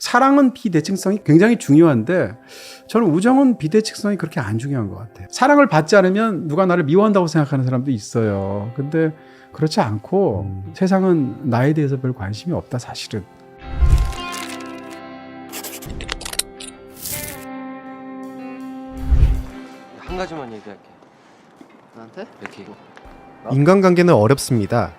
사랑은 비대칭성이 굉장히 중요한데 저는 우정은 비대칭성이 그렇게 안 중요한 것 같아요. 사랑을 받지 않으면 누가 나를 미워한다고 생각하는 사람도 있어요. 근데 그렇지 않고 세상은 나에 대해서 별 관심이 없다 사실은. 한 가지만 얘기할게. 나한테? 이렇게. 인간관계는 어렵습니다.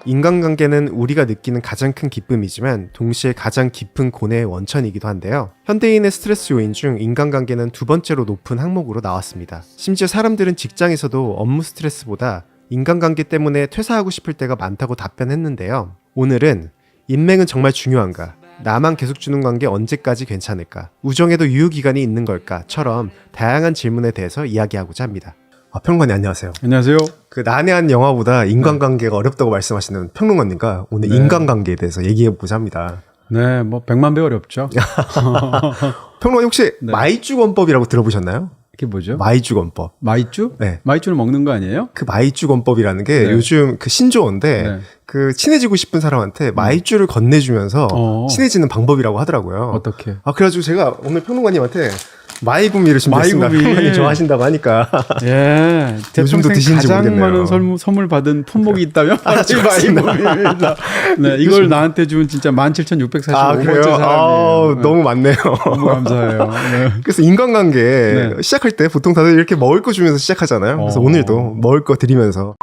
인간관계는 우리가 느끼는 가장 큰 기쁨이지만 동시에 가장 깊은 고뇌의 원천이기도 한데요. 현대인의 스트레스 요인 중 인간관계는 두 번째로 높은 항목으로 나왔습니다. 심지어 사람들은 직장에서도 업무 스트레스보다 인간관계 때문에 퇴사하고 싶을 때가 많다고 답변했는데요. 오늘은 인맥은 정말 중요한가? 나만 계속 주는 관계 언제까지 괜찮을까? 우정에도 유효기간이 있는 걸까?처럼 다양한 질문에 대해서 이야기하고자 합니다. 평론가님 안녕하세요. 안녕하세요. 그 난해한 영화보다 인간관계가 어렵다고 말씀하시는 평론가님과 오늘 인간관계에 대해서 얘기해보자 합니다. 네, 뭐 100만 배 어렵죠. 평론가님 혹시 마이쮸건법이라고 들어보셨나요? 이게 뭐죠? 마이쮸건법. 마이쮸? 네. 마이쮸를 먹는 거 아니에요? 그 마이쮸건법이라는 게 네. 요즘 그 신조어인데 그 친해지고 싶은 사람한테 마이쮸를 건네주면서 친해지는 방법이라고 하더라고요. 어떻게? 그래가지고 제가 오늘 평론가님한테 마이구미를 준비했습니다. 마이구미. 평론가님 좋아하신다고 하니까. 예. 제 요즘도 평생 드시는지 가장 모르겠네요. 많은 선물 받은 품목이 있다면 좋습니다. 마이구미입니다. 네, 이걸 나한테 준 진짜 17,645번째 그래요? 사람이에요. 네. 너무 많네요. 너무 감사해요. 네. 그래서 인간관계 시작할 때 보통 다들 이렇게 먹을 거 주면서 시작하잖아요. 그래서 오늘도 먹을 거 드리면서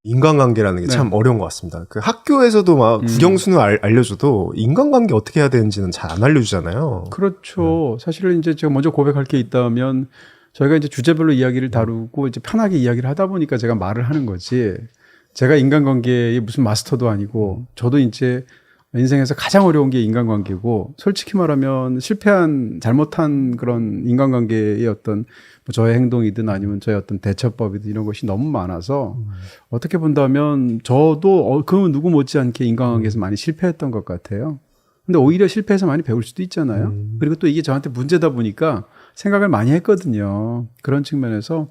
인간관계라는 게 참 어려운 것 같습니다. 그 학교에서도 막 국영수는 알려줘도 인간관계 어떻게 해야 되는지는 잘 안 알려주잖아요. 그렇죠. 사실은 이제 제가 먼저 고백할 게 있다면 저희가 이제 주제별로 이야기를 다루고 이제 편하게 이야기를 하다 보니까 제가 말을 하는 거지. 제가 인간관계의 무슨 마스터도 아니고 저도 이제 인생에서 가장 어려운 게 인간관계고 솔직히 말하면 실패한 잘못한 그런 인간관계의 어떤 뭐 저의 행동이든 아니면 저의 어떤 대처법이든 이런 것이 너무 많아서 어떻게 본다면 저도 그 누구 못지않게 인간관계에서 많이 실패했던 것 같아요. 근데 오히려 실패해서 많이 배울 수도 있잖아요. 그리고 또 이게 저한테 문제다 보니까 생각을 많이 했거든요. 그런 측면에서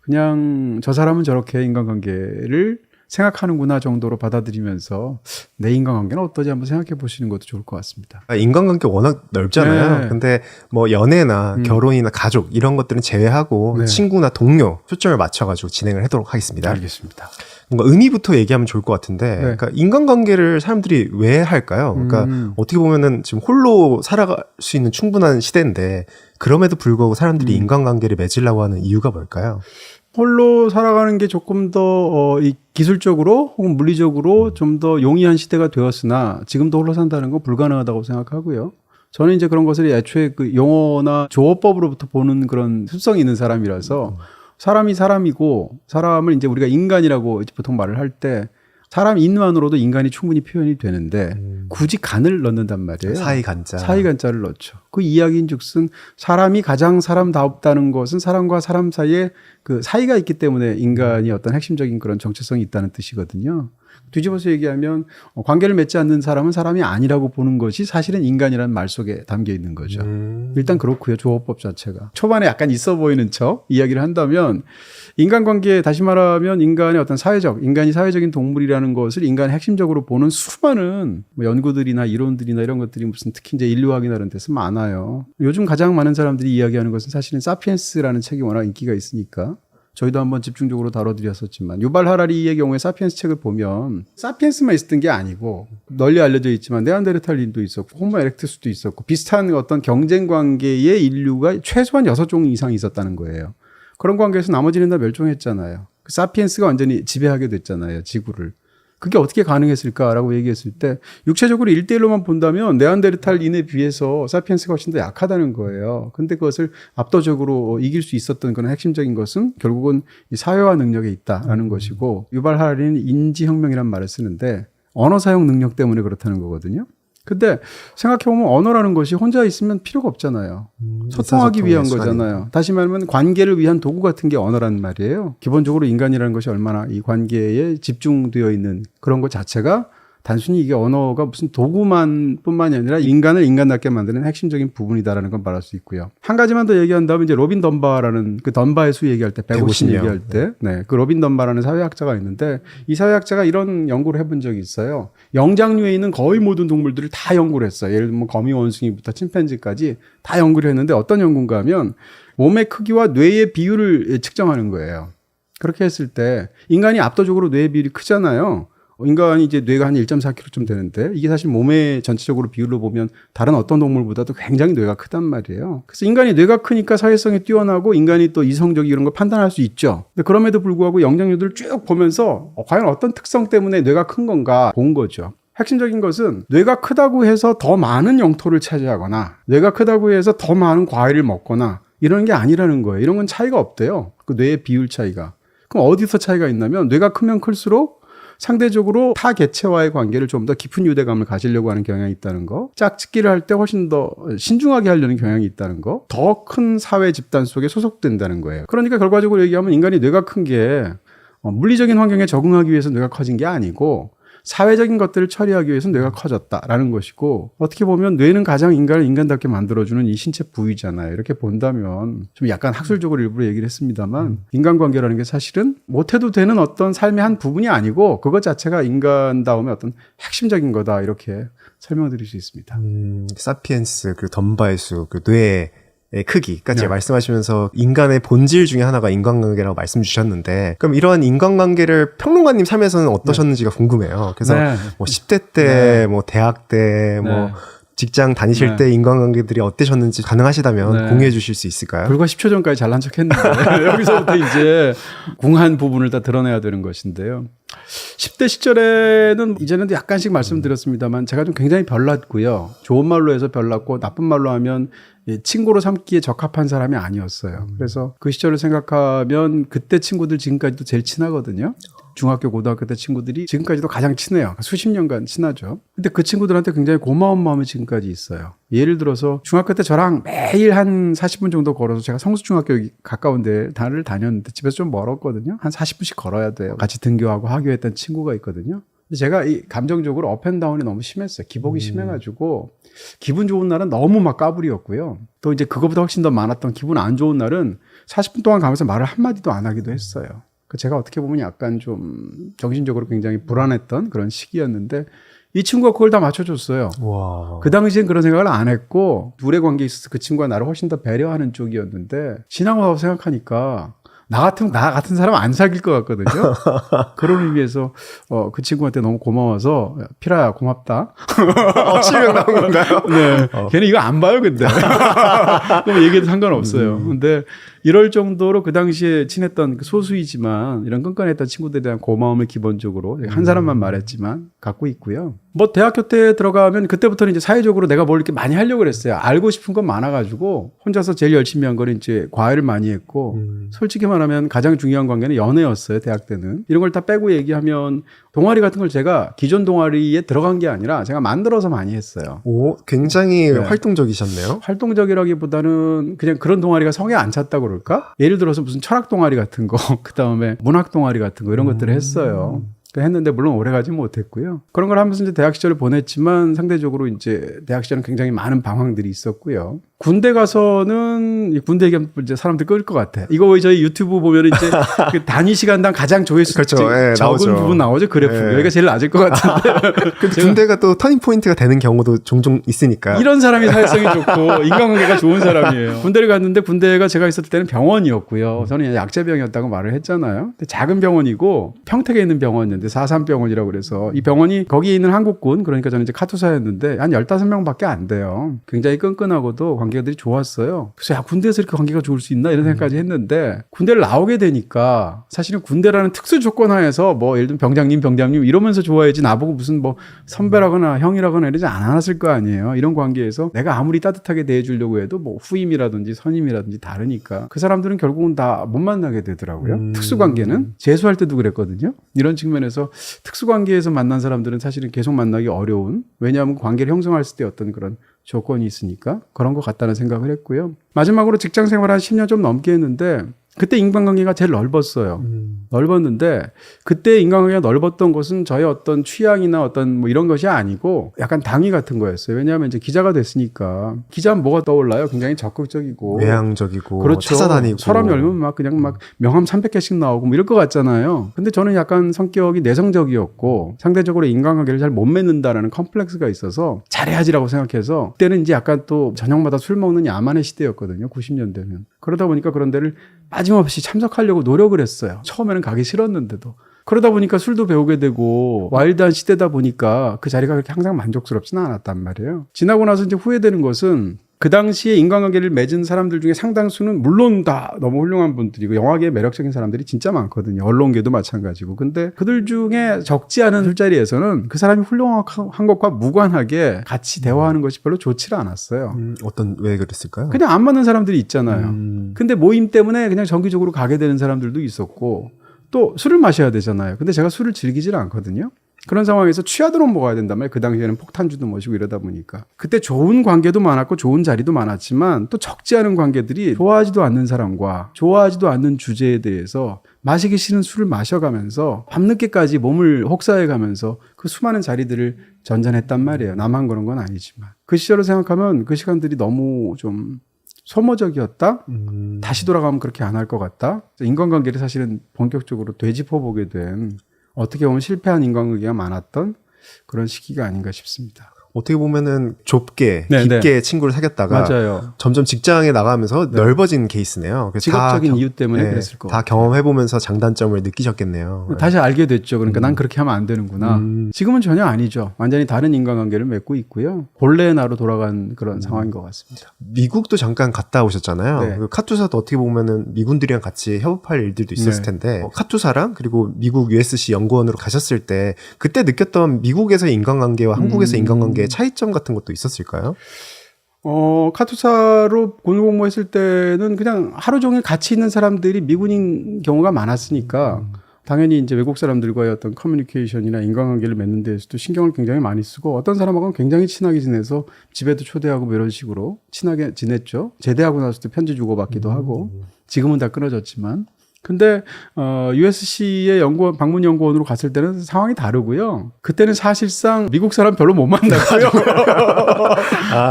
그냥 저 사람은 저렇게 인간관계를 생각하는구나 정도로 받아들이면서 내 인간관계는 어떠지 한번 생각해 보시는 것도 좋을 것 같습니다. 인간관계 워낙 넓잖아요. 네. 근데 뭐 연애나 결혼이나 가족 이런 것들은 제외하고 친구나 동료 초점을 맞춰가지고 진행을 하도록 하겠습니다. 알겠습니다. 뭔가 의미부터 얘기하면 좋을 것 같은데 그러니까 인간관계를 사람들이 왜 할까요? 그러니까 어떻게 보면은 지금 홀로 살아갈 수 있는 충분한 시대인데 그럼에도 불구하고 사람들이 인간관계를 맺으려고 하는 이유가 뭘까요? 홀로 살아가는 게 조금 더 이 기술적으로 혹은 물리적으로 좀 더 용이한 시대가 되었으나 지금도 홀로 산다는 건 불가능하다고 생각하고요. 저는 이제 그런 것을 애초에 그 용어나 조어법으로부터 보는 그런 습성이 있는 사람이라서 사람이 사람이고 사람을 이제 우리가 인간이라고 이제 보통 말을 할 때 사람 인만으로도 인간이 충분히 표현이 되는데 굳이 간을 넣는단 말이에요. 사이간자. 사이간자를 넣죠. 그 이야기인즉슨 사람이 가장 사람다웠다는 것은 사람과 사람 사이에 그 사이가 있기 때문에 인간이 어떤 핵심적인 그런 정체성이 있다는 뜻이거든요. 뒤집어서 얘기하면 관계를 맺지 않는 사람은 사람이 아니라고 보는 것이 사실은 인간이라는 말 속에 담겨 있는 거죠. 일단 그렇고요. 조어법 자체가. 초반에 약간 있어 보이는 척 이야기를 한다면 인간관계 다시 말하면 인간의 어떤 인간이 사회적인 동물이라는 것을 인간이 핵심적으로 보는 수많은 뭐 연구들이나 이론들이나 이런 것들이 무슨 특히 이제 인류학이나 이런 데서 많아요. 요즘 가장 많은 사람들이 이야기하는 것은 사실은 사피엔스라는 책이 워낙 인기가 있으니까 저희도 한번 집중적으로 다뤄드렸었지만 유발 하라리의 경우에 사피엔스 책을 보면 사피엔스만 있었던 게 아니고 널리 알려져 있지만 네안데르탈린도 있었고 호모 에렉투스도 있었고 비슷한 어떤 경쟁 관계의 인류가 최소한 6종 이상 있었다는 거예요. 그런 관계에서 나머지는 다 멸종했잖아요. 그 사피엔스가 완전히 지배하게 됐잖아요. 지구를. 그게 어떻게 가능했을까라고 얘기했을 때 육체적으로 1대1로만 본다면 네안데르탈인에 비해서 사피엔스가 훨씬 더 약하다는 거예요. 근데 그것을 압도적으로 이길 수 있었던 그런 핵심적인 것은 결국은 이 사회화 능력에 있다라는 것이고 유발 하라리는 인지혁명이라는 말을 쓰는데 언어 사용 능력 때문에 그렇다는 거거든요. 근데 생각해보면 언어라는 것이 혼자 있으면 필요가 없잖아요. 소통하기 위한 거잖아요. 다시 말하면 관계를 위한 도구 같은 게 언어란 말이에요. 기본적으로 인간이라는 것이 얼마나 이 관계에 집중되어 있는 그런 것 자체가 단순히 이게 언어가 무슨 도구만 뿐만이 아니라 인간을 인간답게 만드는 핵심적인 부분이다라는 건 말할 수 있고요. 한 가지만 더 얘기한다면 이제 로빈 덤바라는 그 덤바의 수 얘기할 때 150 150명. 얘기할 때 그 로빈 덤바라는 사회학자가 있는데 이 사회학자가 이런 연구를 해본 적이 있어요. 영장류에 있는 거의 모든 동물들을 다 연구를 했어요. 예를 들면 거미 원숭이부터 침팬지까지 다 연구를 했는데 어떤 연구인가 하면 몸의 크기와 뇌의 비율을 측정하는 거예요. 그렇게 했을 때 인간이 압도적으로 뇌의 비율이 크잖아요. 인간이 이제 뇌가 한 1.4kg쯤 되는데 이게 사실 몸의 전체적으로 비율로 보면 다른 어떤 동물보다도 굉장히 뇌가 크단 말이에요. 그래서 인간이 뇌가 크니까 사회성이 뛰어나고 인간이 또 이성적이 이런 걸 판단할 수 있죠. 근데 그럼에도 불구하고 영장류들을 쭉 보면서 과연 어떤 특성 때문에 뇌가 큰 건가 본 거죠. 핵심적인 것은 뇌가 크다고 해서 더 많은 영토를 차지하거나 뇌가 크다고 해서 더 많은 과일을 먹거나 이런 게 아니라는 거예요. 이런 건 차이가 없대요. 그 뇌의 비율 차이가. 그럼 어디서 차이가 있냐면 뇌가 크면 클수록 상대적으로 타 개체와의 관계를 좀 더 깊은 유대감을 가지려고 하는 경향이 있다는 거. 짝짓기를 할 때 훨씬 더 신중하게 하려는 경향이 있다는 거. 더 큰 사회 집단 속에 소속된다는 거예요. 그러니까 결과적으로 얘기하면 인간이 뇌가 큰 게 물리적인 환경에 적응하기 위해서 뇌가 커진 게 아니고 사회적인 것들을 처리하기 위해서 뇌가 커졌다라는 것이고 어떻게 보면 뇌는 가장 인간을 인간답게 만들어주는 이 신체 부위잖아요. 이렇게 본다면 좀 약간 학술적으로 일부러 얘기를 했습니다만 인간관계라는 게 사실은 못해도 되는 어떤 삶의 한 부분이 아니고 그것 자체가 인간다움의 어떤 핵심적인 거다 이렇게 설명드릴 수 있습니다. 사피엔스, 그 덤바의 수, 그 뇌의 크기까지 네. 말씀하시면서 인간의 본질 중에 하나가 인간관계라고 말씀 주셨는데 그럼 이러한 인간관계를 평론가님 삶에서는 어떠셨는지가 궁금해요. 그래서 네. 뭐 10대 때, 뭐 대학 때, 뭐 네. 직장 다니실 네. 때 인간관계들이 어떠셨는지 가능하시다면 네. 공유해 주실 수 있을까요? 불과 10초 전까지 잘난 척 했는데 여기서부터 이제 궁한 부분을 다 드러내야 되는 것인데요. 10대 시절에는 이제는 약간씩 말씀드렸습니다만 제가 좀 굉장히 별났고요. 좋은 말로 해서 별났고 나쁜 말로 하면 친구로 삼기에 적합한 사람이 아니었어요. 그래서 그 시절을 생각하면 그때 친구들 지금까지도 제일 친하거든요. 중학교, 고등학교 때 친구들이 지금까지도 가장 친해요. 수십 년간 친하죠. 근데 그 친구들한테 굉장히 고마운 마음이 지금까지 있어요. 예를 들어서 중학교 때 저랑 매일 한 40분 정도 걸어서 제가 성수중학교 가까운데 다를 다녔는데 집에서 좀 멀었거든요. 한 40분씩 걸어야 돼요. 같이 등교하고 하교했던 친구가 있거든요. 근데 제가 이 감정적으로 업앤다운이 너무 심했어요. 기복이 심해가지고 기분 좋은 날은 너무 막 까불이었고요. 또 이제 그거보다 훨씬 더 많았던 기분 안 좋은 날은 40분 동안 가면서 말을 한마디도 안 하기도 했어요. 제가 어떻게 보면 약간 좀 정신적으로 굉장히 불안했던 그런 시기였는데 이 친구가 그걸 다 맞춰줬어요. 와. 그 당시엔 그런 생각을 안 했고 둘의 관계에 있어서 그 친구가 나를 훨씬 더 배려하는 쪽이었는데 지나고 나서 생각하니까 나 같은 사람 안 사귈 것 같거든요. 그런 의미에서 그 친구한테 너무 고마워서 피라야 고맙다. 실명 나온 건가요? 네. 걔는 이거 안 봐요, 근데. 그럼 얘기해도 상관없어요. 근데 이럴 정도로 그 당시에 친했던 소수이지만 이런 끈끈했던 친구들에 대한 고마움을 기본적으로 한 사람만 말했지만 갖고 있고요. 뭐 대학교 때 들어가면 그때부터는 이제 사회적으로 내가 뭘 이렇게 많이 하려고 그랬어요. 알고 싶은 건 많아가지고 혼자서 제일 열심히 한 거는 이제 과외를 많이 했고 솔직히 말하면 가장 중요한 관계는 연애였어요. 대학 때는. 이런 걸 다 빼고 얘기하면 동아리 같은 걸 제가 기존 동아리에 들어간 게 아니라 제가 만들어서 많이 했어요. 오, 굉장히 네. 활동적이셨네요. 활동적이라기보다는 그냥 그런 동아리가 성에 안 찼다고 그럴까? 예를 들어서 무슨 철학 동아리 같은 거, 그 다음에 문학 동아리 같은 거 이런 것들을 했어요. 했는데 물론 오래 가지 못했고요. 그런 걸 하면서 이제 대학 시절을 보냈지만 상대적으로 이제 대학 시절은 굉장히 많은 방황들이 있었고요. 군대 가서는 군대 얘기하면 이제 사람들 끌 것 같아. 이거 저희 유튜브 보면 이제 그 단위 시간당 가장 조회수 그렇죠. 예, 적은 나오죠. 부분 나오죠. 그래프. 예. 여기가 제일 낮을 것 같은데. 근데 군대가 또 터닝 포인트가 되는 경우도 종종 있으니까. 이런 사람이 사회성이 좋고 인간관계가 좋은 사람이에요. 군대를 갔는데 군대가 제가 있었을 때는 병원이었고요. 저는 약제병이었다고 말을 했잖아요. 근데 작은 병원이고 평택에 있는 병원이었는데 4산병원이라고 그래서 이 병원이 거기에 있는 한국군 그러니까 저는 이제 카투사였는데 한 15명밖에 안 돼요. 굉장히 끈끈하고도 관계들이 좋았어요. 그래서 야 군대에서 이렇게 관계가 좋을 수 있나 이런 생각까지 했는데 군대를 나오게 되니까 사실은 군대라는 특수 조건 하에서 뭐 예를 들면 병장님 이러면서 좋아해야지 나보고 무슨 뭐 선배라거나 형이라거나 이러지 않았을 거 아니에요. 이런 관계에서 내가 아무리 따뜻하게 대해주려고 해도 뭐 후임이라든지 선임이라든지 다르니까 그 사람들은 결국은 다 못 만나게 되더라고요. 특수관계는 재수할 때도 그랬거든요. 이런 측면에서 특수관계에서 만난 사람들은 사실은 계속 만나기 어려운 왜냐하면 관계를 형성했을 때 어떤 그런 조건이 있으니까 그런 것 같다는 생각을 했고요. 마지막으로 직장 생활 한 10년 좀 넘게 했는데 그때 인간관계가 제일 넓었어요. 넓었는데 그때 인간관계가 넓었던 것은 저의 어떤 취향이나 어떤 뭐 이런 것이 아니고 약간 당위 같은 거였어요. 왜냐하면 이제 기자가 됐으니까 기자는 뭐가 떠올라요? 굉장히 적극적이고 외향적이고 그렇죠. 찾아다니고 서랍 열면 막 그냥 막 명함 300개씩 나오고 뭐 이럴 것 같잖아요. 근데 저는 약간 성격이 내성적이었고 상대적으로 인간관계를 잘 못 맺는다라는 컴플렉스가 있어서 잘해야지라고 생각해서 그때는 이제 약간 또 저녁마다 술 먹는 야만의 시대였거든요. 90년대면. 그러다 보니까 그런 데를 빠짐없이 참석하려고 노력을 했어요. 처음에는 가기 싫었는데도. 그러다 보니까 술도 배우게 되고 와일드한 시대다 보니까 그 자리가 그렇게 항상 만족스럽지는 않았단 말이에요. 지나고 나서 이제 후회되는 것은 그 당시에 인간관계를 맺은 사람들 중에 상당수는 물론 다 너무 훌륭한 분들이고 영화계에 매력적인 사람들이 진짜 많거든요. 언론계도 마찬가지고. 근데 그들 중에 적지 않은 술자리에서는 그 사람이 훌륭한 것과 무관하게 같이 대화하는 것이 별로 좋지를 않았어요. 왜 그랬을까요? 그냥 안 맞는 사람들이 있잖아요. 근데 모임 때문에 그냥 정기적으로 가게 되는 사람들도 있었고 또 술을 마셔야 되잖아요. 근데 제가 술을 즐기지는 않거든요. 그런 상황에서 취하도록 먹어야 된단 말이에요. 그 당시에는 폭탄주도 마시고 이러다 보니까. 그때 좋은 관계도 많았고 좋은 자리도 많았지만 또 적지 않은 관계들이 좋아하지도 않는 사람과 좋아하지도 않는 주제에 대해서 마시기 싫은 술을 마셔가면서 밤늦게까지 몸을 혹사해가면서 그 수많은 자리들을 전전했단 말이에요. 나만 그런 건 아니지만. 그 시절을 생각하면 그 시간들이 너무 좀 소모적이었다? 다시 돌아가면 그렇게 안 할 것 같다? 인간관계를 사실은 본격적으로 되짚어보게 된 어떻게 보면 실패한 인간관계가 많았던 그런 시기가 아닌가 싶습니다. 어떻게 보면은 좁게 네, 깊게 친구를 사귀었다가 맞아요. 점점 직장에 나가면서 넓어진 케이스네요. 그래서 직업적인 이유 때문에 그랬을 것 다 같아요. 경험해보면서 장단점을 느끼셨겠네요. 다시 알게 됐죠. 그러니까 난 그렇게 하면 안 되는구나. 지금은 전혀 아니죠. 완전히 다른 인간관계를 맺고 있고요. 본래의 나로 돌아간 그런 상황인 것 같습니다. 미국도 잠깐 갔다 오셨잖아요. 네. 그 카투사도 어떻게 보면은 미군들이랑 같이 협업할 일들도 있었을 네. 텐데 카투사랑 그리고 미국 USC 연구원으로 가셨을 때 그때 느꼈던 미국에서의 인간관계와 한국에서의 인간관계의 차이점 같은 것도 있었을까요? 카투사로 공무했을 때는 그냥 하루 종일 같이 있는 사람들이 미군인 경우가 많았으니까 당연히 이제 외국 사람들과의 어떤 커뮤니케이션이나 인간관계를 맺는 데에서도 신경을 굉장히 많이 쓰고 어떤 사람하고는 굉장히 친하게 지내서 집에도 초대하고 뭐 이런 식으로 친하게 지냈죠. 제대하고 나서도 편지 주고받기도 하고 지금은 다 끊어졌지만 근데 USC의 연구원 방문 연구원으로 갔을 때는 상황이 다르고요. 그때는 사실상 미국 사람 별로 못 만났고요.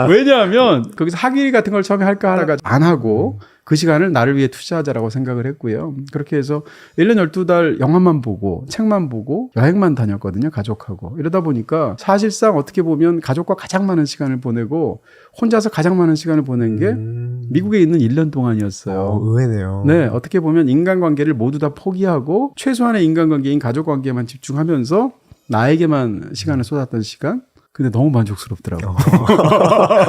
왜냐하면 거기서 학위 같은 걸 처음에 할까 하다가 안 하고 그 시간을 나를 위해 투자하자라고 생각을 했고요. 그렇게 해서 1년 12달 영화만 보고 책만 보고 여행만 다녔거든요. 가족하고. 이러다 보니까 사실상 어떻게 보면 가족과 가장 많은 시간을 보내고 혼자서 가장 많은 시간을 보낸 게 미국에 있는 1년 동안이었어요. 의외네요. 네, 어떻게 보면 인간관계를 모두 다 포기하고 최소한의 인간관계인 가족관계만 집중하면서 나에게만 시간을 쏟았던 시간. 근데 너무 만족스럽더라고요.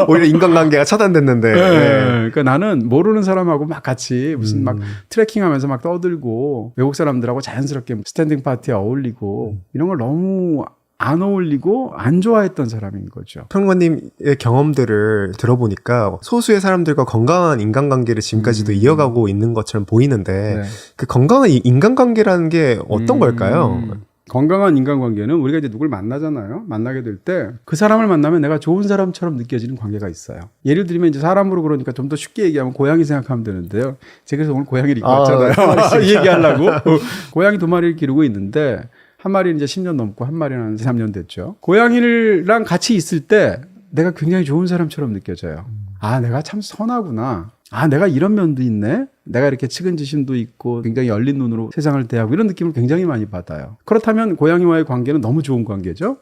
오히려 인간관계가 차단됐는데. 네. 그러니까 나는 모르는 사람하고 막 같이 무슨 막 트레킹하면서 막 떠들고 외국 사람들하고 자연스럽게 스탠딩 파티에 어울리고 이런 걸 너무 안 어울리고 안 좋아했던 사람인 거죠. 평론가님의 경험들을 들어보니까 소수의 사람들과 건강한 인간관계를 지금까지도 이어가고 있는 것처럼 보이는데 네. 그 건강한 인간관계라는 게 어떤 걸까요? 건강한 인간관계는 우리가 이제 누굴 만나잖아요. 만나게 될 때 그 사람을 만나면 내가 좋은 사람처럼 느껴지는 관계가 있어요. 예를 들면 이제 사람으로 그러니까 좀 더 쉽게 얘기하면 고양이 생각하면 되는데요. 제가 그래서 오늘 고양이를 입고 왔잖아요. 이 얘기하려고. 고양이 2마리를 기르고 있는데 한 마리는 이제 10년 넘고 한 마리는 한 3년 됐죠. 고양이랑 같이 있을 때 내가 굉장히 좋은 사람처럼 느껴져요. 아, 내가 참 선하구나. 아, 내가 이런 면도 있네. 내가 이렇게 측은지심도 있고 굉장히 열린 눈으로 세상을 대하고 이런 느낌을 굉장히 많이 받아요. 그렇다면 고양이와의 관계는 너무 좋은 관계죠.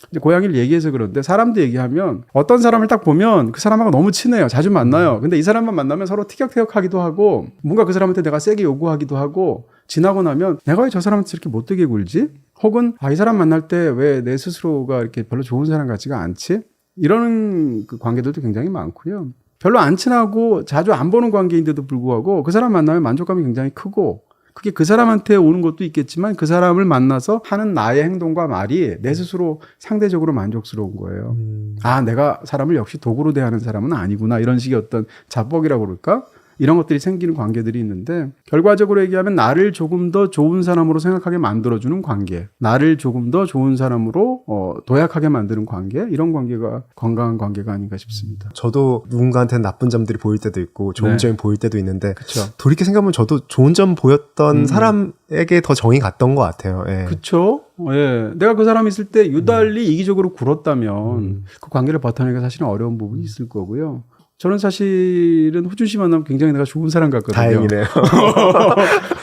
이제 고양이를 얘기해서 그런데 사람도 얘기하면 어떤 사람을 딱 보면 그 사람하고 너무 친해요. 자주 만나요. 근데 이 사람만 만나면 서로 티격태격하기도 하고 뭔가 그 사람한테 내가 세게 요구하기도 하고 지나고 나면 내가 왜 저 사람한테 이렇게 못되게 굴지? 혹은 이 사람 만날 때 왜 내 스스로가 이렇게 별로 좋은 사람 같지가 않지? 이런 그 관계들도 굉장히 많고요. 별로 안 친하고 자주 안 보는 관계인데도 불구하고 그 사람 만나면 만족감이 굉장히 크고 그게 그 사람한테 오는 것도 있겠지만 그 사람을 만나서 하는 나의 행동과 말이 내 스스로 상대적으로 만족스러운 거예요. 아, 내가 사람을 역시 도구로 대하는 사람은 아니구나. 이런 식의 어떤 자뻑이라고 그럴까? 이런 것들이 생기는 관계들이 있는데 결과적으로 얘기하면 나를 조금 더 좋은 사람으로 생각하게 만들어주는 관계, 나를 조금 더 좋은 사람으로 도약하게 만드는 관계, 이런 관계가 건강한 관계가 아닌가 싶습니다. 저도 누군가한테는 나쁜 점들이 보일 때도 있고 좋은 네. 점이 보일 때도 있는데 그렇죠. 돌이켜 생각하면 저도 좋은 점 보였던 사람에게 더 정이 갔던 것 같아요. 예. 그렇죠. 예, 내가 그 사람 있을 때 유달리 이기적으로 굴었다면 그 관계를 버텨내기가 사실은 어려운 부분이 있을 거고요. 저는 사실은 호준 씨 만나면 굉장히 내가 좋은 사람 같거든요. 다행이네요.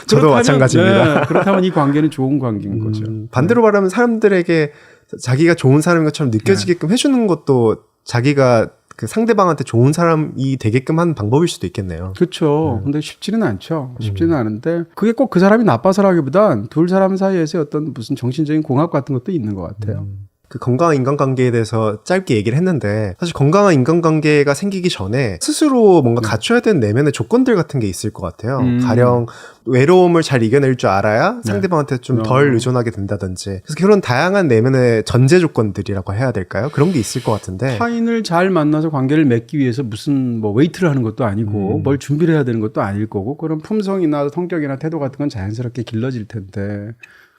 저도 마찬가지입니다. 네, 그렇다면 이 관계는 좋은 관계인 거죠. 반대로 말하면 사람들에게 자기가 좋은 사람인 것처럼 느껴지게끔 해주는 것도 자기가 그 상대방한테 좋은 사람이 되게끔 하는 방법일 수도 있겠네요. 그렇죠. 근데 쉽지는 않죠. 쉽지는 않은데 그게 꼭 그 사람이 나빠서라기보단 둘 사람 사이에서 어떤 무슨 정신적인 공합 같은 것도 있는 것 같아요. 그 건강한 인간관계에 대해서 짧게 얘기를 했는데 사실 건강한 인간관계가 생기기 전에 스스로 뭔가 갖춰야 되는 내면의 조건들 같은 게 있을 것 같아요. 가령 외로움을 잘 이겨낼 줄 알아야 상대방한테 좀 덜 의존하게 된다든지 그래서 그런 다양한 내면의 전제 조건들이라고 해야 될까요? 그런 게 있을 것 같은데 타인을 잘 만나서 관계를 맺기 위해서 무슨 뭐 웨이트를 하는 것도 아니고 뭘 준비를 해야 되는 것도 아닐 거고 그런 품성이나 성격이나 태도 같은 건 자연스럽게 길러질 텐데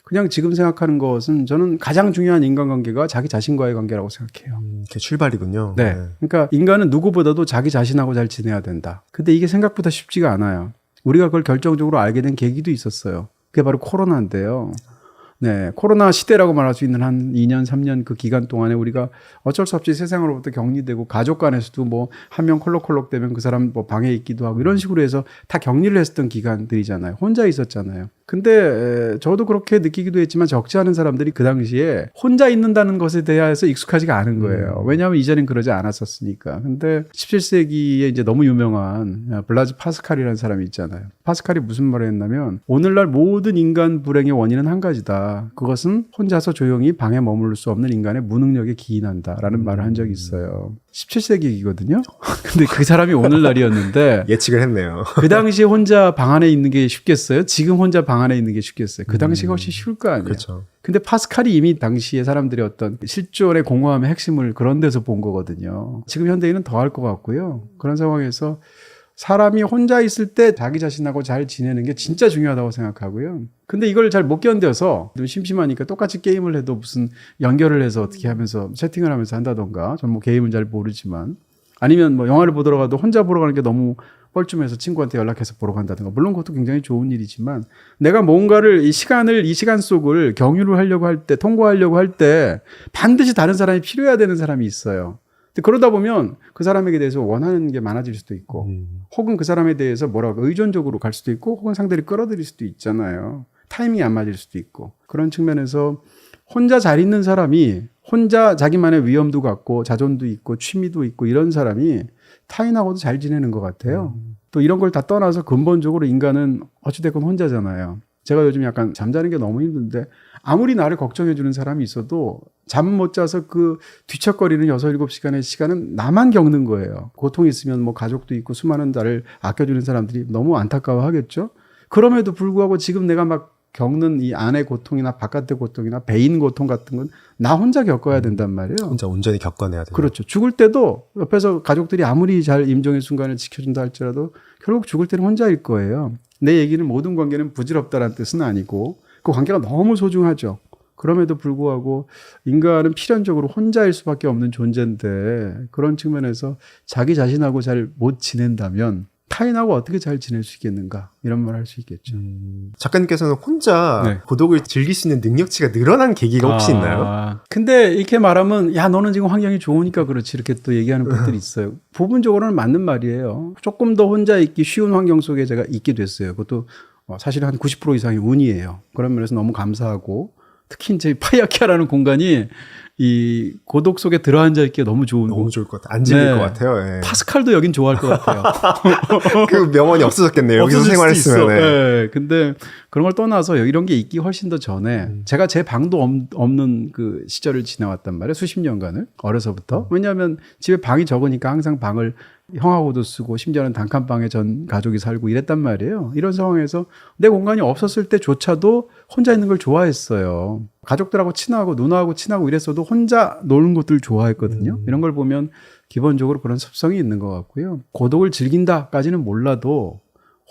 그냥 지금 생각하는 것은 저는 가장 중요한 인간관계가 자기 자신과의 관계라고 생각해요. 그게 출발이군요. 네. 그러니까 인간은 누구보다도 자기 자신하고 잘 지내야 된다. 근데 이게 생각보다 쉽지가 않아요. 우리가 그걸 결정적으로 알게 된 계기도 있었어요. 그게 바로 코로나인데요. 네. 코로나 시대라고 말할 수 있는 한 2년, 3년 그 기간 동안에 우리가 어쩔 수 없이 세상으로부터 격리되고 가족 간에서도 뭐 한 명 콜록콜록 되면 그 사람 뭐 방에 있기도 하고 이런 식으로 해서 다 격리를 했었던 기간들이잖아요. 혼자 있었잖아요. 근데 저도 그렇게 느끼기도 했지만 적지 않은 사람들이 그 당시에 혼자 있는다는 것에 대해서 익숙하지가 않은 거예요. 왜냐하면 이전엔 그러지 않았었으니까. 근데 17세기에 이제 너무 유명한 블라즈 파스칼이라는 사람이 있잖아요. 파스칼이 무슨 말을 했냐면 오늘날 모든 인간 불행의 원인은 한 가지다. 그것은 혼자서 조용히 방에 머무를 수 없는 인간의 무능력에 기인한다라는 말을 한 적이 있어요. 17세기이거든요. 근데 그 사람이 오늘날이었는데 예측을 했네요. 그 당시에 혼자 방 안에 있는 게 쉽겠어요? 지금 혼자 방 안에 있는 게 쉽겠어요? 그 당시가 훨씬 쉬울 거 아니에요. 그렇죠. 근데 파스칼이 이미 당시에 사람들의 어떤 실존의 공허함의 핵심을 그런 데서 본 거거든요. 지금 현대인은 더 할 것 같고요. 그런 상황에서 사람이 혼자 있을 때 자기 자신하고 잘 지내는 게 진짜 중요하다고 생각하고요. 근데 이걸 잘 못 견뎌서 좀 심심하니까 똑같이 게임을 해도 무슨 연결을 해서 어떻게 하면서 채팅을 하면서 한다던가 저는 뭐 게임은 잘 모르지만 아니면 뭐 영화를 보러 가도 혼자 보러 가는 게 너무 뻘쭘해서 친구한테 연락해서 보러 간다든가 물론 그것도 굉장히 좋은 일이지만 내가 뭔가를 이 시간 속을 경유를 하려고 할 때 통과하려고 할 때 반드시 다른 사람이 필요해야 되는 사람이 있어요. 근데 그러다 보면 그 사람에게 대해서 원하는 게 많아질 수도 있고 혹은 그 사람에 대해서 뭐라고 의존적으로 갈 수도 있고 혹은 상대를 끌어들일 수도 있잖아요. 타이밍이 안 맞을 수도 있고 그런 측면에서 혼자 잘 있는 사람이 혼자 자기만의 위엄도 갖고 자존도 있고 취미도 있고 이런 사람이 타인하고도 잘 지내는 것 같아요. 또 이런 걸 다 떠나서 근본적으로 인간은 어찌됐건 혼자잖아요. 제가 요즘 약간 잠자는 게 너무 힘든데 아무리 나를 걱정해 주는 사람이 있어도 잠 못 자서 그 뒤척거리는 6, 7시간의 시간은 나만 겪는 거예요. 고통이 있으면 뭐 가족도 있고 수많은 나를 아껴주는 사람들이 너무 안타까워 하겠죠. 그럼에도 불구하고 지금 내가 막 겪는 이 안의 고통이나 바깥의 고통이나 배인 고통 같은 건 나 혼자 겪어야 된단 말이에요. 혼자 온전히 겪어내야 돼요. 그렇죠. 죽을 때도 옆에서 가족들이 아무리 잘 임종의 순간을 지켜준다 할지라도 결국 죽을 때는 혼자일 거예요. 내 얘기는 모든 관계는 부질없다라는 뜻은 아니고 그 관계가 너무 소중하죠. 그럼에도 불구하고 인간은 필연적으로 혼자일 수밖에 없는 존재인데 그런 측면에서 자기 자신하고 잘 못 지낸다면 타인하고 어떻게 잘 지낼 수 있겠는가 이런 말 할 수 있겠죠. 작가님께서는 혼자 네. 고독을 즐길 수 있는 능력치가 늘어난 계기가 혹시 있나요? 근데 이렇게 말하면 야 너는 지금 환경이 좋으니까 그렇지 이렇게 또 얘기하는 분들이 있어요. 부분적으로는 맞는 말이에요. 조금 더 혼자 있기 쉬운 환경 속에 제가 있게 됐어요. 그것도 사실 한 90% 이상이 운이에요. 그런 면에서 너무 감사하고 특히 이제 파이아키아라는 공간이 이 고독 속에 들어앉아 있기가 너무 좋은 너무 좋을 것 같아요. 안 질릴 네. 것 같아요. 예. 파스칼도 여긴 좋아할 것 같아요. 그 명언이 없어졌겠네요. 여기서 없어질 수도 생활했으면. 있어. 네. 근데 그런 걸 떠나서 이런 게 있기 훨씬 더 전에 제가 제 방도 없는 그 시절을 지나왔단 말이에요. 수십 년간을 어려서부터. 왜냐하면 집에 방이 적으니까 항상 방을 형하고도 쓰고 심지어는 단칸방에 전 가족이 살고 이랬단 말이에요. 이런 상황에서 내 공간이 없었을 때조차도 혼자 있는 걸 좋아했어요. 가족들하고 친하고 누나하고 친하고 이랬어도 혼자 노는 것들 좋아했거든요. 이런 걸 보면 기본적으로 그런 습성이 있는 것 같고요. 고독을 즐긴다까지는 몰라도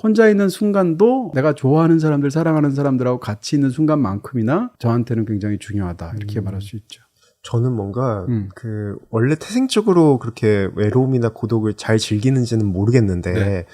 혼자 있는 순간도 내가 좋아하는 사람들, 사랑하는 사람들하고 같이 있는 순간만큼이나 저한테는 굉장히 중요하다. 이렇게 말할 수 있죠. 저는 뭔가 원래 태생적으로 그렇게 외로움이나 고독을 잘 즐기는지는 모르겠는데 네.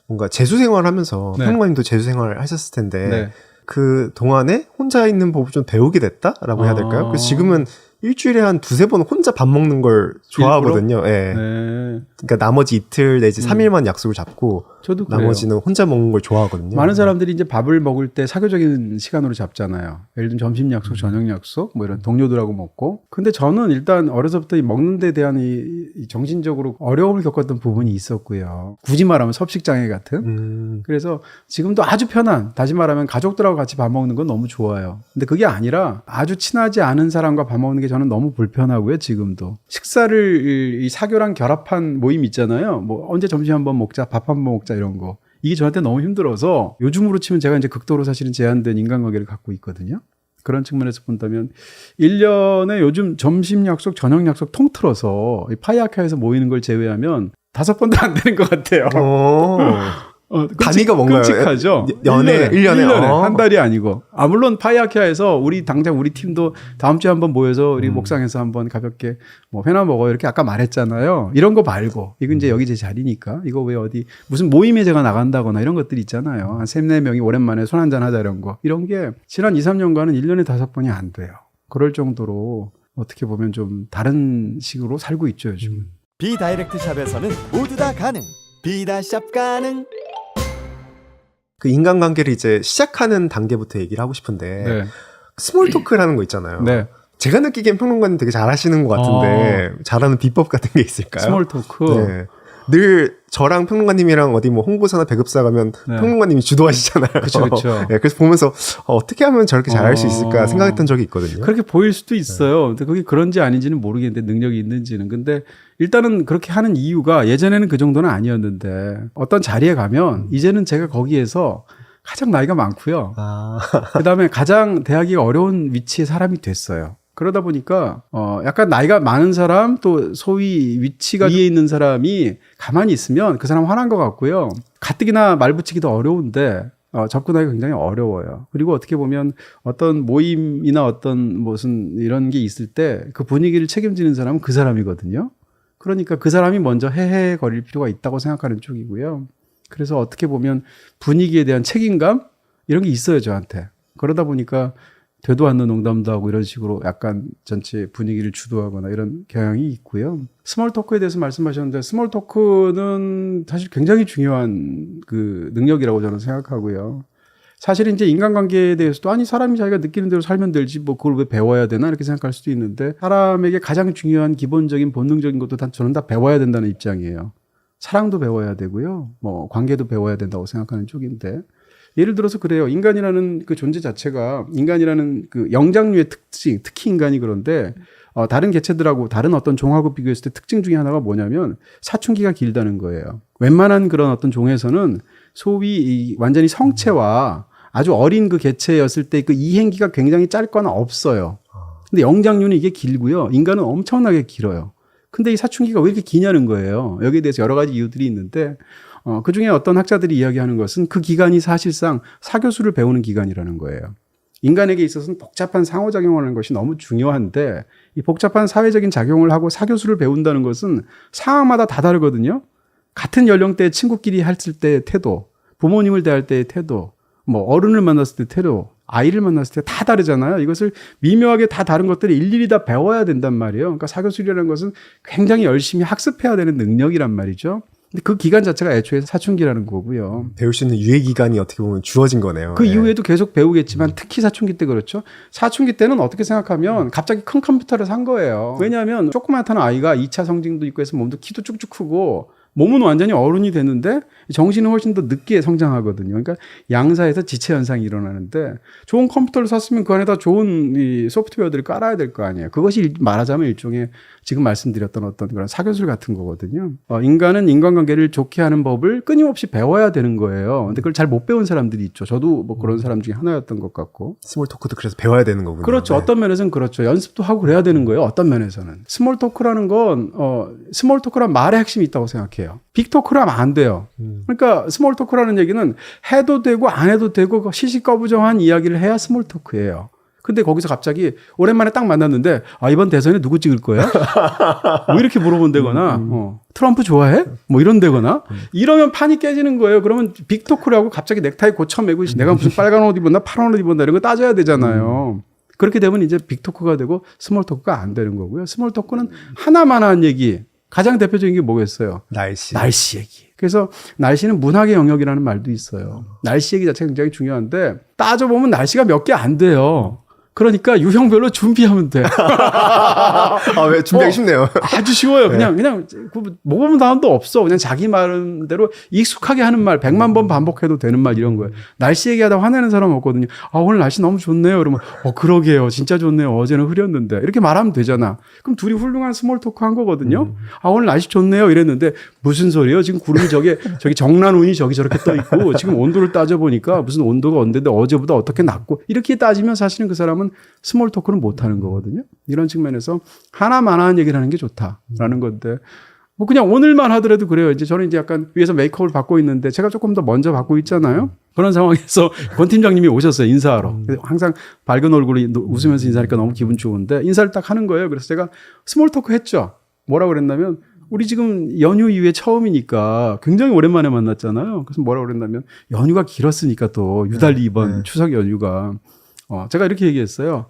뭔가 재수 생활하면서 네. 평론가님도 재수 생활을 하셨을 텐데 네. 그 동안에 혼자 있는 법을 좀 배우게 됐다라고 해야 될까요? 그래서 지금은 일주일에 한 2-3번 혼자 밥 먹는 걸 좋아하거든요. 예. 네. 그러니까 나머지 이틀 내지 3일만 약속을 잡고 저도 그래요. 나머지는 혼자 먹는 걸 좋아하거든요. 많은 사람들이 이제 밥을 먹을 때 사교적인 시간으로 잡잖아요. 예를 들면 점심 약속, 저녁 약속, 뭐 이런 동료들하고 먹고. 근데 저는 일단 어려서부터 이 먹는 데 대한 이 정신적으로 어려움을 겪었던 부분이 있었고요. 굳이 말하면 섭식장애 같은. 그래서 지금도 아주 편한, 다시 말하면 가족들하고 같이 밥 먹는 건 너무 좋아요. 근데 그게 아니라 아주 친하지 않은 사람과 밥 먹는 게 저는 너무 불편하고요, 지금도. 식사를 이 사교랑 결합한 모임 있잖아요. 뭐 언제 점심 한번 먹자, 밥 한번 먹자 이런 거. 이게 저한테 너무 힘들어서 요즘으로 치면 제가 이제 극도로 사실은 제한된 인간관계를 갖고 있거든요. 그런 측면에서 본다면 1년에 요즘 점심 약속, 저녁 약속 통틀어서 이 파이아카에서 모이는 걸 제외하면 5번도 안 되는 것 같아요. 단위가 뭔가요? 끔찍하죠. 연애, 1년에. 한 달이 아니고. 물론 파이아키아에서 당장 우리 팀도 다음 주에 한번 모여서 우리 목상에서 한번 가볍게 뭐 회나 먹어요. 이렇게 아까 말했잖아요. 이런 거 말고. 이건 이제 여기 제 자리니까. 이거 왜 어디 무슨 모임에 제가 나간다거나 이런 것들 있잖아요. 한 3-4명이 오랜만에 손 한잔 하자 이런 거. 이런 게 지난 2-3년간은 1년에 5번이 안 돼요. 그럴 정도로 어떻게 보면 좀 다른 식으로 살고 있죠, 요즘. 비다이렉트 샵에서는 모두 다 가능. 비다샵 가능. 그 인간관계를 이제 시작하는 단계부터 얘기를 하고 싶은데 네. 스몰 토크라는 거 있잖아요. 네. 제가 느끼기엔 평론가님 되게 잘하시는 것 같은데 잘하는 비법 같은 게 있을까요? 스몰 토크. 네. 늘 저랑 평론가님이랑 어디 뭐 홍보사나 배급사 가면 네. 평론가님이 주도하시잖아요. 그쵸. 네, 그래서 보면서 어떻게 하면 저렇게 잘할 수 있을까 생각했던 적이 있거든요. 그렇게 보일 수도 있어요. 근데 그게 그런지 아닌지는 모르겠는데 능력이 있는지는. 근데 일단은 그렇게 하는 이유가 예전에는 그 정도는 아니었는데 어떤 자리에 가면 이제는 제가 거기에서 가장 나이가 많고요. 그다음에 가장 대하기가 어려운 위치에 사람이 됐어요. 그러다 보니까 약간 나이가 많은 사람 또 소위 위치가 위에 있는 사람이 가만히 있으면 그 사람 화난 것 같고요. 가뜩이나 말 붙이기도 어려운데 접근하기 굉장히 어려워요. 그리고 어떻게 보면 어떤 모임이나 어떤 무슨 이런 게 있을 때 그 분위기를 책임지는 사람은 그 사람이거든요. 그러니까 그 사람이 먼저 헤헤거릴 필요가 있다고 생각하는 쪽이고요. 그래서 어떻게 보면 분위기에 대한 책임감 이런 게 있어요, 저한테. 그러다 보니까 되도 않는 농담도 하고 이런 식으로 약간 전체 분위기를 주도하거나 이런 경향이 있고요. 스몰 토크에 대해서 말씀하셨는데 스몰 토크는 사실 굉장히 중요한 그 능력이라고 저는 생각하고요. 사실 이제 인간관계에 대해서도 아니 사람이 자기가 느끼는 대로 살면 되지 뭐 그걸 왜 배워야 되나 이렇게 생각할 수도 있는데 사람에게 가장 중요한 기본적인 본능적인 것도 저는 다 배워야 된다는 입장이에요. 사랑도 배워야 되고요. 뭐 관계도 배워야 된다고 생각하는 쪽인데 예를 들어서 그래요. 인간이라는 그 존재 자체가 인간이라는 그 영장류의 특징, 특히 인간이 그런데 다른 개체들하고 다른 어떤 종하고 비교했을 때 특징 중에 하나가 뭐냐면 사춘기가 길다는 거예요. 웬만한 그런 어떤 종에서는 소위 완전히 성체와 아주 어린 그 개체였을 때 그 이행기가 굉장히 짧거나 없어요. 근데 영장류는 이게 길고요. 인간은 엄청나게 길어요. 근데 이 사춘기가 왜 이렇게 기냐는 거예요. 여기에 대해서 여러 가지 이유들이 있는데 그중에 어떤 학자들이 이야기하는 것은 그 기간이 사실상 사교수를 배우는 기간이라는 거예요. 인간에게 있어서는 복잡한 상호작용을 하는 것이 너무 중요한데 이 복잡한 사회적인 작용을 하고 사교수를 배운다는 것은 상황마다 다 다르거든요. 같은 연령대의 친구끼리 했을 때의 태도, 부모님을 대할 때의 태도, 뭐 어른을 만났을 때 태도, 아이를 만났을 때 다 다르잖아요. 이것을 미묘하게 다 다른 것들을 일일이 다 배워야 된단 말이에요. 그러니까 사교수라는 것은 굉장히 열심히 학습해야 되는 능력이란 말이죠. 근데 그 기간 자체가 애초에 사춘기라는 거고요. 배울 수 있는 유예 기간이 어떻게 보면 주어진 거네요. 그 이후에도 계속 배우겠지만 특히 사춘기 때 그렇죠. 사춘기 때는 어떻게 생각하면 갑자기 큰 컴퓨터를 산 거예요. 왜냐하면 조그맣던 아이가 2차 성징도 있고 해서 몸도 키도 쭉쭉 크고 몸은 완전히 어른이 됐는데 정신은 훨씬 더 늦게 성장하거든요. 그러니까 양사에서 지체 현상이 일어나는데 좋은 컴퓨터를 샀으면 그 안에다 좋은 이 소프트웨어들을 깔아야 될 거 아니에요. 그것이 말하자면 일종의 지금 말씀드렸던 어떤 그런 사교술 같은 거거든요. 인간은 인간관계를 좋게 하는 법을 끊임없이 배워야 되는 거예요. 근데 그걸 잘 못 배운 사람들이 있죠. 저도 뭐 그런 사람 중에 하나였던 것 같고. 스몰 토크도 그래서 배워야 되는 거군요. 그렇죠. 네. 어떤 면에서는 그렇죠. 연습도 하고 그래야 되는 거예요. 어떤 면에서는. 스몰 토크라는 건 스몰 토크란 말의 핵심이 있다고 생각해요. 빅 토크를 하면 안 돼요. 그러니까 스몰 토크라는 얘기는 해도 되고 안 해도 되고 시시거부정한 이야기를 해야 스몰 토크예요. 근데 거기서 갑자기 오랜만에 딱 만났는데 이번 대선에 누구 찍을 거야? 뭐 이렇게 물어본다거나 트럼프 좋아해? 뭐 이런다거나 이러면 판이 깨지는 거예요. 그러면 빅토크를 하고 갑자기 넥타이 고쳐매고 내가 무슨 빨간 옷 입었나 파란 옷 입었나 이런 거 따져야 되잖아요. 그렇게 되면 이제 빅토크가 되고 스몰 토크가 안 되는 거고요. 스몰 토크는 하나만 한 얘기. 가장 대표적인 게 뭐겠어요? 날씨 얘기. 그래서 날씨는 문학의 영역이라는 말도 있어요. 날씨 얘기 자체가 굉장히 중요한데 따져보면 날씨가 몇 개 안 돼요. 그러니까 유형별로 준비하면 돼. 왜 준비하기 쉽네요. 아주 쉬워요. 그냥 모범 답안도 없어. 그냥 자기 말대로 익숙하게 하는 말 100만 번 반복해도 되는 말 이런 거예요. 날씨 얘기하다 화내는 사람 없거든요. 오늘 날씨 너무 좋네요. 그러면 그러게요. 진짜 좋네요. 어제는 흐렸는데. 이렇게 말하면 되잖아. 그럼 둘이 훌륭한 스몰 토크 한 거거든요. 오늘 날씨 좋네요. 이랬는데 무슨 소리예요? 지금 구름이 저기 정란운이 저렇게 떠 있고 지금 온도를 따져보니까 무슨 온도가 언제인데 어제보다 어떻게 낮고 이렇게 따지면 사실은 그 사람은 스몰 토크는 못 하는 거거든요. 이런 측면에서 하나만 하는 얘기를 하는 게 좋다라는 건데 뭐 그냥 오늘만 하더라도 그래요. 이제 저는 이제 약간 위에서 메이크업을 받고 있는데 제가 조금 더 먼저 받고 있잖아요. 그런 상황에서 권 팀장님이 오셨어요. 인사하러. 항상 밝은 얼굴이 웃으면서 인사하니까 너무 기분 좋은데 인사를 딱 하는 거예요. 그래서 제가 스몰 토크 했죠. 뭐라고 그랬냐면 우리 지금 연휴 이후에 처음이니까 굉장히 오랜만에 만났잖아요. 그래서 뭐라고 그랬냐면 연휴가 길었으니까 또 유달리 이번 추석 연휴가 제가 이렇게 얘기했어요.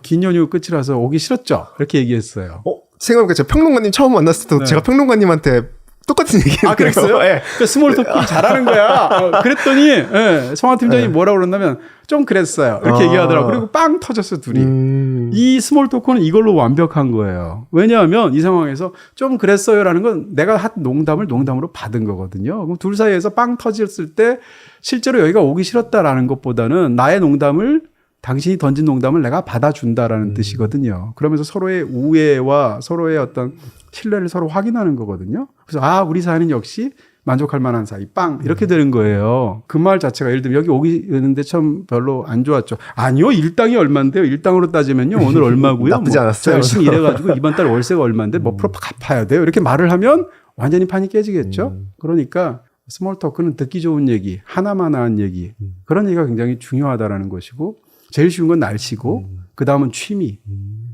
긴 연휴 끝이라서 오기 싫었죠. 이렇게 얘기했어요. 생각해보니까 제가 평론가님 처음 만났을 때도 제가 평론가님한테 똑같은 얘기를 그랬어요? 네. 그 스몰 토크 잘하는 거야. 그랬더니 성화 팀장이 뭐라고 그러냐면 좀 그랬어요. 이렇게 얘기하더라고요. 그리고 빵 터졌어요, 둘이. 이 스몰 토크는 이걸로 완벽한 거예요. 왜냐하면 이 상황에서 좀 그랬어요라는 건 내가 한 농담을 농담으로 받은 거거든요. 그럼 둘 사이에서 빵 터졌을 때 실제로 여기가 오기 싫었다라는 것보다는 나의 농담을 당신이 던진 농담을 내가 받아준다라는 뜻이거든요. 그러면서 서로의 우애와 서로의 어떤 신뢰를 서로 확인하는 거거든요. 그래서 우리 사이는 역시 만족할 만한 사이, 빵 이렇게 되는 거예요. 그 말 자체가 예를 들면 여기 오기는데 참 별로 안 좋았죠. 아니요, 일당이 얼마인데요. 일당으로 따지면요 오늘 얼마고요. 나쁘지 않았어요. 저 열심히 일해가지고 이번 달 월세가 얼마인데 뭐 프로 갚아야 돼요. 이렇게 말을 하면 완전히 판이 깨지겠죠. 그러니까 스몰 토크는 듣기 좋은 얘기, 하나만 한 얘기 그런 얘기가 굉장히 중요하다라는 것이고. 제일 쉬운 건 날씨고 그 다음은 취미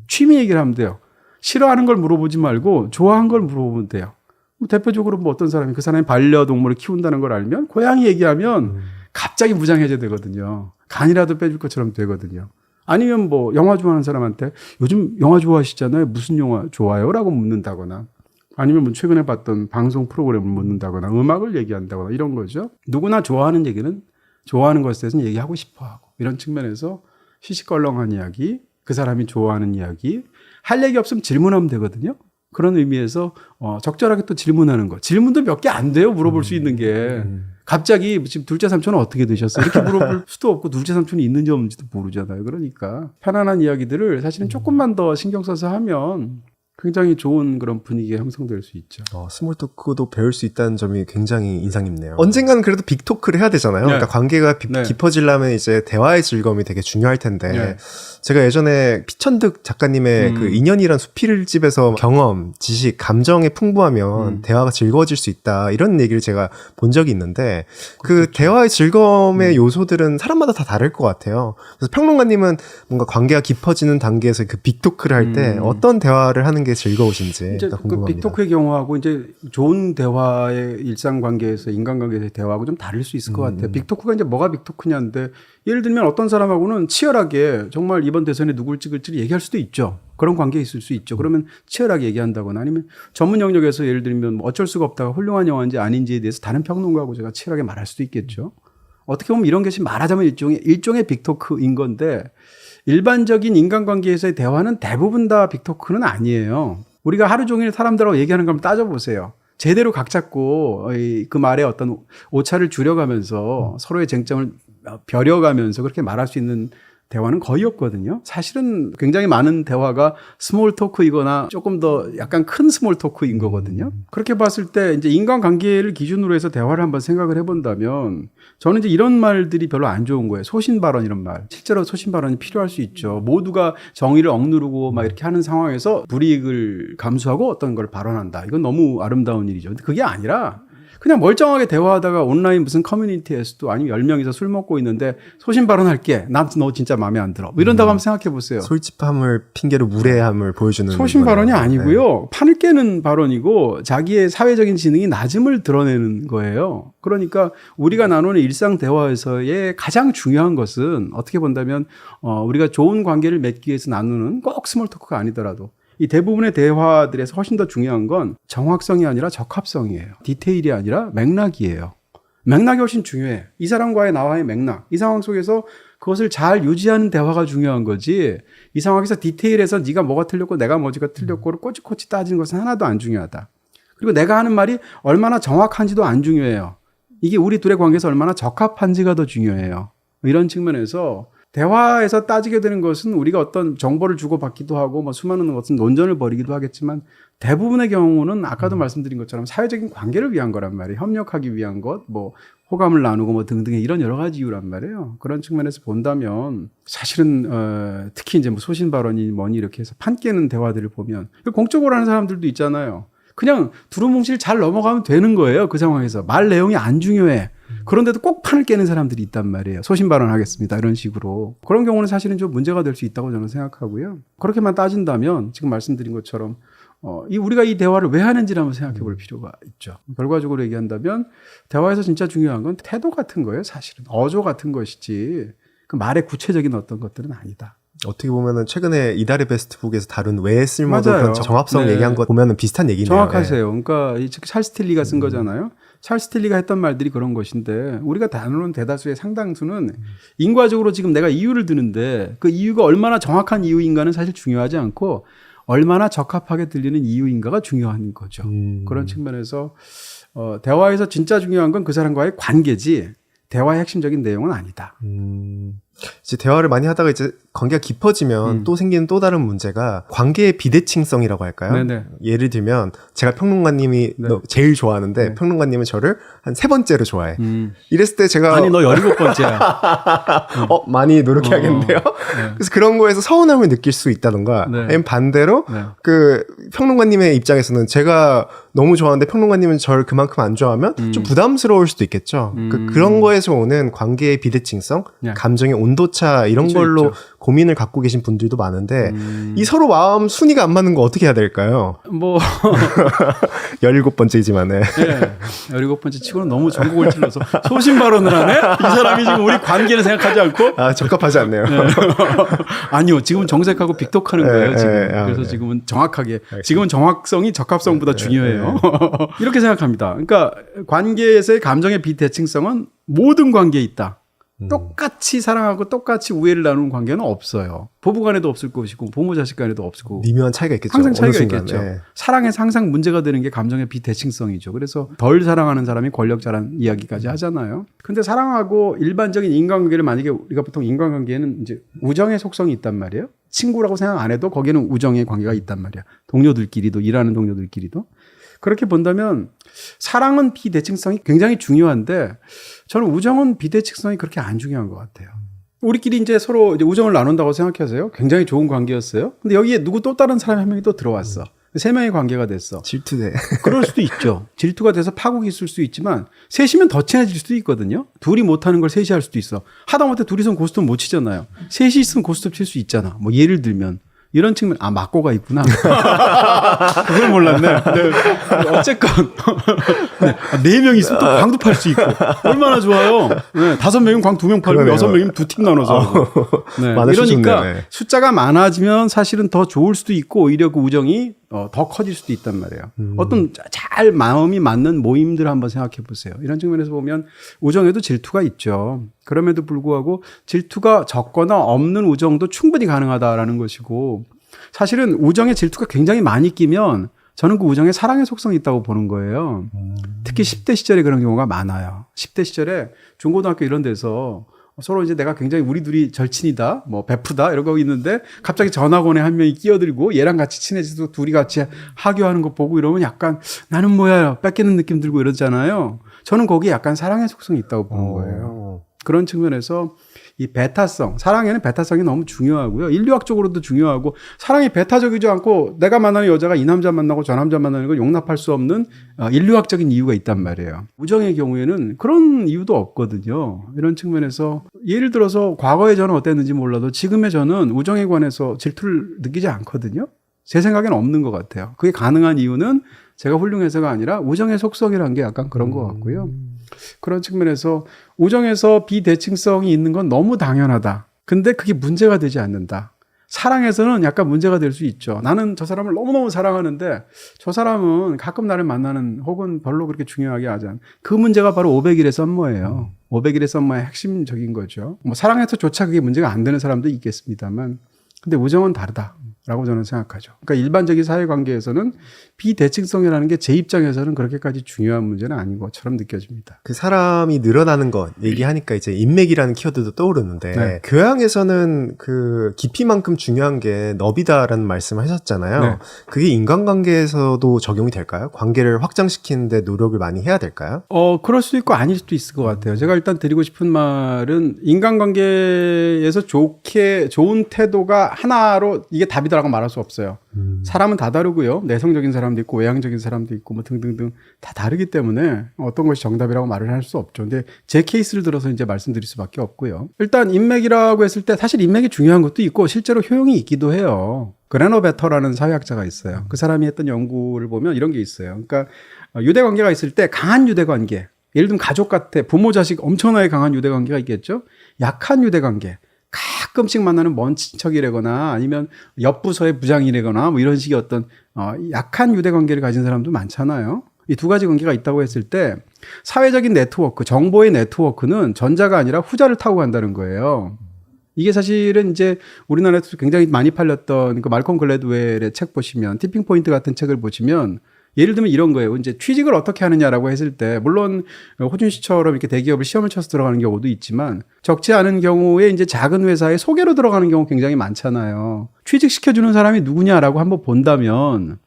얘기를 하면 돼요. 싫어하는 걸 물어보지 말고 좋아하는 걸 물어보면 돼요. 뭐 대표적으로 뭐 어떤 사람이 그 사람이 반려동물을 키운다는 걸 알면 고양이 얘기하면 갑자기 무장해제 되거든요. 간이라도 빼줄 것처럼 되거든요. 아니면 뭐 영화 좋아하는 사람한테 요즘 영화 좋아하시잖아요. 무슨 영화 좋아요? 라고 묻는다거나 아니면 뭐 최근에 봤던 방송 프로그램을 묻는다거나 음악을 얘기한다거나 이런 거죠. 누구나 좋아하는 얘기는 좋아하는 것에 대해서는 얘기하고 싶어하고 이런 측면에서 시시껄렁한 이야기, 그 사람이 좋아하는 이야기, 할 얘기 없으면 질문하면 되거든요. 그런 의미에서 적절하게 또 질문하는 거. 질문도 몇 개 안 돼요. 물어볼 수 있는 게. 갑자기 지금 둘째 삼촌은 어떻게 되셨어요? 이렇게 물어볼 수도 없고 둘째 삼촌이 있는지 없는지도 모르잖아요. 그러니까 편안한 이야기들을 사실은 조금만 더 신경 써서 하면 굉장히 좋은 그런 분위기가 형성될 수 있죠. 스몰 토크도 배울 수 있다는 점이 굉장히 인상 깊네요. 언젠가는 그래도 빅 토크를 해야 되잖아요. 그러니까 관계가 깊어지려면 이제 대화의 즐거움이 되게 중요할 텐데 제가 예전에 피천득 작가님의 그 인연이란 수필집에서 경험, 지식, 감정에 풍부하면 대화가 즐거워질 수 있다 이런 얘기를 제가 본 적이 있는데 그 대화의 즐거움의 요소들은 사람마다 다 다를 것 같아요. 그래서 평론가님은 뭔가 관계가 깊어지는 단계에서 그 빅 토크를 할 때 어떤 대화를 하는 게 즐거우신지 이제 궁금합니다. 그 빅토크의 경우하고 이제 좋은 대화의 일상관계에서 인간관계에서의 대화하고 좀 다를 수 있을 것 같아요. 빅토크가 이제 뭐가 빅토크냐인데 예를 들면 어떤 사람하고는 치열하게 정말 이번 대선에 누굴 찍을지 얘기할 수도 있죠. 그런 관계에 있을 수 있죠. 그러면 치열하게 얘기한다거나 아니면 전문 영역에서 예를 들면 뭐 어쩔 수가 없다가 훌륭한 영화인지 아닌지에 대해서 다른 평론가하고 제가 치열하게 말할 수도 있겠죠. 어떻게 보면 이런 것이 말하자면 일종의 빅토크인 건데 일반적인 인간관계에서의 대화는 대부분 다 빅토크는 아니에요. 우리가 하루 종일 사람들하고 얘기하는 걸 따져보세요. 제대로 각 잡고 그 말에 어떤 오차를 줄여가면서 서로의 쟁점을 벼려가면서 그렇게 말할 수 있는 대화는 거의 없거든요. 사실은 굉장히 많은 대화가 스몰 토크이거나 조금 더 약간 큰 스몰 토크인 거거든요. 그렇게 봤을 때 이제 인간관계를 기준으로 해서 대화를 한번 생각을 해본다면 저는 이제 이런 말들이 별로 안 좋은 거예요. 소신 발언 이런 말. 실제로 소신 발언이 필요할 수 있죠. 모두가 정의를 억누르고 막 이렇게 하는 상황에서 불이익을 감수하고 어떤 걸 발언한다. 이건 너무 아름다운 일이죠. 근데 그게 아니라 그냥 멀쩡하게 대화하다가 온라인 무슨 커뮤니티에서도 아니면 10명이서 술 먹고 있는데 소신 발언할게. 난 너 진짜 마음에 안 들어. 뭐 이런다고 한번 생각해 보세요. 솔직함을 핑계로 무례함을 보여주는 소신 거네요. 발언이 아니고요. 판을 깨는 발언이고 자기의 사회적인 지능이 낮음을 드러내는 거예요. 그러니까 우리가 나누는 일상 대화에서의 가장 중요한 것은 어떻게 본다면 우리가 좋은 관계를 맺기 위해서 나누는 꼭 스몰 토크가 아니더라도 이 대부분의 대화들에서 훨씬 더 중요한 건 정확성이 아니라 적합성이에요. 디테일이 아니라 맥락이에요. 맥락이 훨씬 중요해. 이 사람과의 나와의 맥락. 이 상황 속에서 그것을 잘 유지하는 대화가 중요한 거지. 이 상황에서 디테일에서 네가 뭐가 틀렸고 내가 뭐가 틀렸고를 꼬치꼬치 따지는 것은 하나도 안 중요하다. 그리고 내가 하는 말이 얼마나 정확한지도 안 중요해요. 이게 우리 둘의 관계에서 얼마나 적합한지가 더 중요해요. 이런 측면에서 대화에서 따지게 되는 것은 우리가 어떤 정보를 주고받기도 하고 뭐 수많은 것은 논전을 벌이기도 하겠지만 대부분의 경우는 아까도 말씀드린 것처럼 사회적인 관계를 위한 거란 말이에요. 협력하기 위한 것, 뭐 호감을 나누고 뭐 등등의 이런 여러 가지 이유란 말이에요. 그런 측면에서 본다면 사실은 특히 이제 뭐 소신 발언이 뭐니 이렇게 해서 판 깨는 대화들을 보면 공적으로 하는 사람들도 있잖아요. 그냥 두루뭉실 잘 넘어가면 되는 거예요. 그 상황에서 말 내용이 안 중요해. 그런데도 꼭 판을 깨는 사람들이 있단 말이에요. 소신 발언하겠습니다. 이런 식으로. 그런 경우는 사실은 좀 문제가 될 수 있다고 저는 생각하고요. 그렇게만 따진다면 지금 말씀드린 것처럼 우리가 이 대화를 왜 하는지를 한번 생각해 볼 필요가 있죠. 결과적으로 얘기한다면 대화에서 진짜 중요한 건 태도 같은 거예요. 사실은. 어조 같은 것이지 그 말의 구체적인 어떤 것들은 아니다. 어떻게 보면은 최근에 이달의 베스트북에서 다룬 왜 쓸모없는 맞아요. 그런 정합성 네. 얘기한 거 보면은 비슷한 얘기네요. 정확하세요. 그러니까 찰스 틸리가 쓴 거잖아요. 찰스 틸리가 했던 말들이 그런 것인데 우리가 다루는 대다수의 상당수는 인과적으로 지금 내가 이유를 드는데 그 이유가 얼마나 정확한 이유인가는 사실 중요하지 않고 얼마나 적합하게 들리는 이유인가가 중요한 거죠. 그런 측면에서 대화에서 진짜 중요한 건 그 사람과의 관계지 대화의 핵심적인 내용은 아니다. 이제 대화를 많이 하다가 이제 관계가 깊어지면 또 생기는 또 다른 문제가 관계의 비대칭성이라고 할까요? 네네. 예를 들면 제가 평론가님이 네. 제일 좋아하는데 네. 평론가님은 저를 한 3번째로 좋아해. 이랬을 때 제가 아니 너 17번째야. 많이 노력해야겠는데요. 네. 그래서 그런 거에서 서운함을 느낄 수 있다던가 네. 아니면 반대로 네. 그 평론가님의 입장에서는 제가 너무 좋아하는데 평론가님은 저를 그만큼 안 좋아하면 좀 부담스러울 수도 있겠죠. 그런 거에서 오는 관계의 비대칭성, 네. 감정의 온도차 이런 있죠, 걸로 있죠. 고민을 갖고 계신 분들도 많은데 이 서로 마음 순위가 안 맞는 거 어떻게 해야 될까요? 뭐 17번째이지만 네. 17번째 치고는 너무 전국을 찔러서 소신 발언을 하네? 이 사람이 지금 우리 관계를 생각하지 않고 아 적합하지 않네요. 아니요. 지금은 정색하고 빅톡하는 거예요. 지금. 그래서 네. 지금은 정확하게. 지금은 정확성이 적합성보다 중요해요. 이렇게 생각합니다. 그러니까 관계에서의 감정의 비대칭성은 모든 관계에 있다. 똑같이 사랑하고 똑같이 우애를 나누는 관계는 없어요. 부부 간에도 없을 것이고 부모 자식 간에도 없을 거고. 미묘한 차이가 있겠죠. 항상 어느 차이가 순간. 있겠죠. 네. 사랑에서 항상 문제가 되는 게 감정의 비대칭성이죠. 그래서 덜 사랑하는 사람이 권력자라는 이야기까지 하잖아요. 근데 사랑하고 일반적인 인간관계를 만약에 우리가 보통 인간관계에는 이제 우정의 속성이 있단 말이에요. 친구라고 생각 안 해도 거기에는 우정의 관계가 있단 말이야. 동료들끼리도 일하는 동료들끼리도. 그렇게 본다면 사랑은 비대칭성이 굉장히 중요한데 저는 우정은 비대칭성이 그렇게 안 중요한 것 같아요. 우리끼리 이제 서로 이제 우정을 나눈다고 생각하세요. 굉장히 좋은 관계였어요. 근데 여기에 누구 또 다른 사람이 한 명이 또 들어왔어. 3명의 관계가 됐어. 질투돼. 그럴 수도 있죠. 질투가 돼서 파국이 있을 수 있지만 셋이면 더 친해질 수도 있거든요. 둘이 못하는 걸 셋이 할 수도 있어. 하다못해 둘이선 고스톱 못 치잖아요. 셋이 있으면 고스톱 칠 수 있잖아. 뭐 예를 들면. 이런 측면, 막고가 있구나. 그걸 몰랐네. 네. 어쨌건. 네. 4명 있으면 또 광도 팔 수 있고. 얼마나 좋아요. 네. 5명이면 광 2명 팔고 그러네요. 6명이면 2팀 나눠서 하고. 네. 많으시죠, 이러니까 네. 숫자가 많아지면 사실은 더 좋을 수도 있고 오히려 그 우정이 더 커질 수도 있단 말이에요. 어떤 잘 마음이 맞는 모임들 한번 생각해 보세요. 이런 측면에서 보면 우정에도 질투가 있죠. 그럼에도 불구하고 질투가 적거나 없는 우정도 충분히 가능하다라는 것이고 사실은 우정에 질투가 굉장히 많이 끼면 저는 그 우정에 사랑의 속성이 있다고 보는 거예요. 특히 10대 시절에 그런 경우가 많아요. 10대 시절에 중고등학교 이런 데서 서로 이제 내가 굉장히 우리 둘이 절친이다, 뭐 베프다 이러고 있는데 갑자기 전학원에 한 명이 끼어들고 얘랑 같이 친해지고 둘이 같이 하교하는 거 보고 이러면 약간 나는 뭐야 뺏기는 느낌 들고 이러잖아요. 저는 거기에 약간 사랑의 속성이 있다고 보는 거예요. 그런 측면에서 이 베타성, 사랑에는 베타성이 너무 중요하고요. 인류학적으로도 중요하고 사랑이 베타적이지 않고 내가 만나는 여자가 이 남자 만나고 저 남자 만나는 걸 용납할 수 없는 인류학적인 이유가 있단 말이에요. 우정의 경우에는 그런 이유도 없거든요. 이런 측면에서 예를 들어서 과거에 저는 어땠는지 몰라도 지금의 저는 우정에 관해서 질투를 느끼지 않거든요. 제 생각에는 없는 것 같아요. 그게 가능한 이유는 제가 훌륭해서가 아니라 우정의 속성이라는 게 약간 그런 것 같고요. 그런 측면에서 우정에서 비대칭성이 있는 건 너무 당연하다. 근데 그게 문제가 되지 않는다. 사랑에서는 약간 문제가 될 수 있죠. 나는 저 사람을 너무너무 사랑하는데 저 사람은 가끔 나를 만나는 혹은 별로 그렇게 중요하게 하지 않은 그 문제가 바로 500일의 썸머예요. 500일의 썸머의 핵심적인 거죠. 뭐 사랑해서조차 그게 문제가 안 되는 사람도 있겠습니다만 근데 우정은 다르다라고 저는 생각하죠. 그러니까 일반적인 사회관계에서는 비대칭성이라는 게 제 입장에서는 그렇게까지 중요한 문제는 아닌 것처럼 느껴집니다. 그 사람이 늘어나는 것 얘기하니까 이제 인맥이라는 키워드도 떠오르는데 네. 교양에서는 그 깊이만큼 중요한 게 너비다라는 말씀을 하셨잖아요. 네. 그게 인간관계에서도 적용이 될까요? 관계를 확장시키는데 노력을 많이 해야 될까요? 그럴 수도 있고 아닐 수도 있을 것 같아요. 제가 일단 드리고 싶은 말은 인간관계에서 좋은 태도가 하나로 이게 답이다라고 말할 수 없어요. 사람은 다 다르고요. 내성적인 사람도 있고 외향적인 사람도 있고 뭐 등등등 다 다르기 때문에 어떤 것이 정답이라고 말을 할 수 없죠. 근데 제 케이스를 들어서 이제 말씀드릴 수밖에 없고요. 일단 인맥이라고 했을 때 사실 인맥이 중요한 것도 있고 실제로 효용이 있기도 해요. 그레노베터라는 사회학자가 있어요. 그 사람이 했던 연구를 보면 이런 게 있어요. 그러니까 유대관계가 있을 때 강한 유대관계, 예를 들면 가족 같아 부모 자식 엄청나게 강한 유대관계가 있겠죠. 약한 유대관계, 가끔씩 만나는 먼 친척이라거나 아니면 옆 부서의 부장이라거나 뭐 이런 식의 어떤 약한 유대관계를 가진 사람도 많잖아요. 이 두 가지 관계가 있다고 했을 때 사회적인 네트워크, 정보의 네트워크는 전자가 아니라 후자를 타고 간다는 거예요. 이게 사실은 이제 우리나라에서 굉장히 많이 팔렸던 그 말콤 글래드웰의 책 보시면 티핑 포인트 같은 책을 보시면 예를 들면 이런 거예요. 이제 취직을 어떻게 하느냐라고 했을 때 물론 호준 씨처럼 이렇게 대기업을 시험을 쳐서 들어가는 경우도 있지만 적지 않은 경우에 이제 작은 회사에 소개로 들어가는 경우 굉장히 많잖아요. 취직시켜주는 사람이 누구냐라고 한번 본다면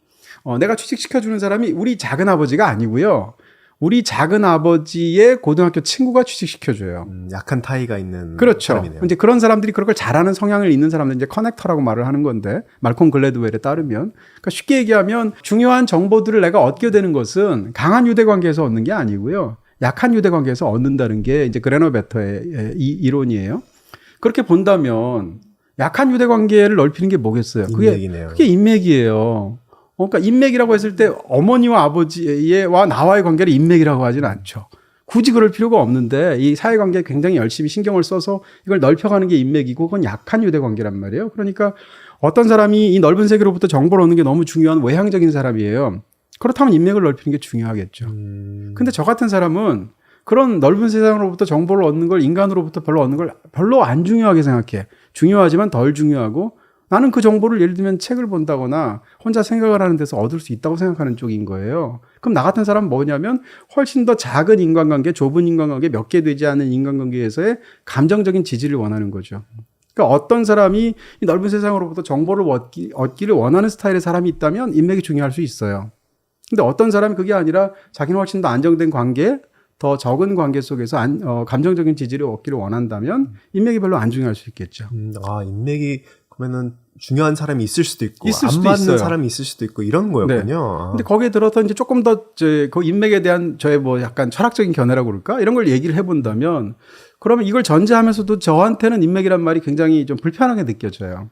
내가 취직시켜주는 사람이 우리 작은 아버지가 아니고요. 우리 작은 아버지의 고등학교 친구가 취직시켜줘요. 약한 타이가 있는 그렇죠. 사람이네요. 이제 그런 사람들이 그런 걸 잘하는 성향을 있는 사람들 이제 커넥터라고 말을 하는 건데 말콤 글래드웰에 따르면 그러니까 쉽게 얘기하면 중요한 정보들을 내가 얻게 되는 것은 강한 유대 관계에서 얻는 게 아니고요. 약한 유대 관계에서 얻는다는 게 이제 그레노베터의 이론이에요. 그렇게 본다면 약한 유대 관계를 넓히는 게 뭐겠어요? 인맥이네요. 그게 인맥이에요. 그러니까 인맥이라고 했을 때 어머니와 아버지와 나와의 관계를 인맥이라고 하지는 않죠. 굳이 그럴 필요가 없는데 이 사회관계에 굉장히 열심히 신경을 써서 이걸 넓혀가는 게 인맥이고 그건 약한 유대관계란 말이에요. 그러니까 어떤 사람이 이 넓은 세계로부터 정보를 얻는 게 너무 중요한 외향적인 사람이에요. 그렇다면 인맥을 넓히는 게 중요하겠죠. 근데 저 같은 사람은 그런 넓은 세상으로부터 정보를 얻는 걸 인간으로부터 별로 얻는 걸 별로 안 중요하게 생각해. 중요하지만 덜 중요하고 나는 그 정보를 예를 들면 책을 본다거나 혼자 생각을 하는 데서 얻을 수 있다고 생각하는 쪽인 거예요. 그럼 나 같은 사람은 뭐냐면 훨씬 더 작은 인간관계, 좁은 인간관계, 몇 개 되지 않은 인간관계에서의 감정적인 지지를 원하는 거죠. 그러니까 어떤 사람이 이 넓은 세상으로부터 정보를 얻기를 원하는 스타일의 사람이 있다면 인맥이 중요할 수 있어요. 근데 어떤 사람이 그게 아니라 자기는 훨씬 더 안정된 관계, 더 적은 관계 속에서 감정적인 지지를 얻기를 원한다면 인맥이 별로 안 중요할 수 있겠죠. 인맥이 그러면은 중요한 사람이 있을 수도 있고 있을 안 수도 맞는 있어요. 사람이 있을 수도 있고 이런 거였군요. 네. 아. 근데 거기에 들어서 이제 조금 더 그 인맥에 대한 저의 뭐 약간 철학적인 견해라고 그럴까? 이런 걸 얘기를 해본다면 그러면 이걸 전제하면서도 저한테는 인맥이란 말이 굉장히 좀 불편하게 느껴져요.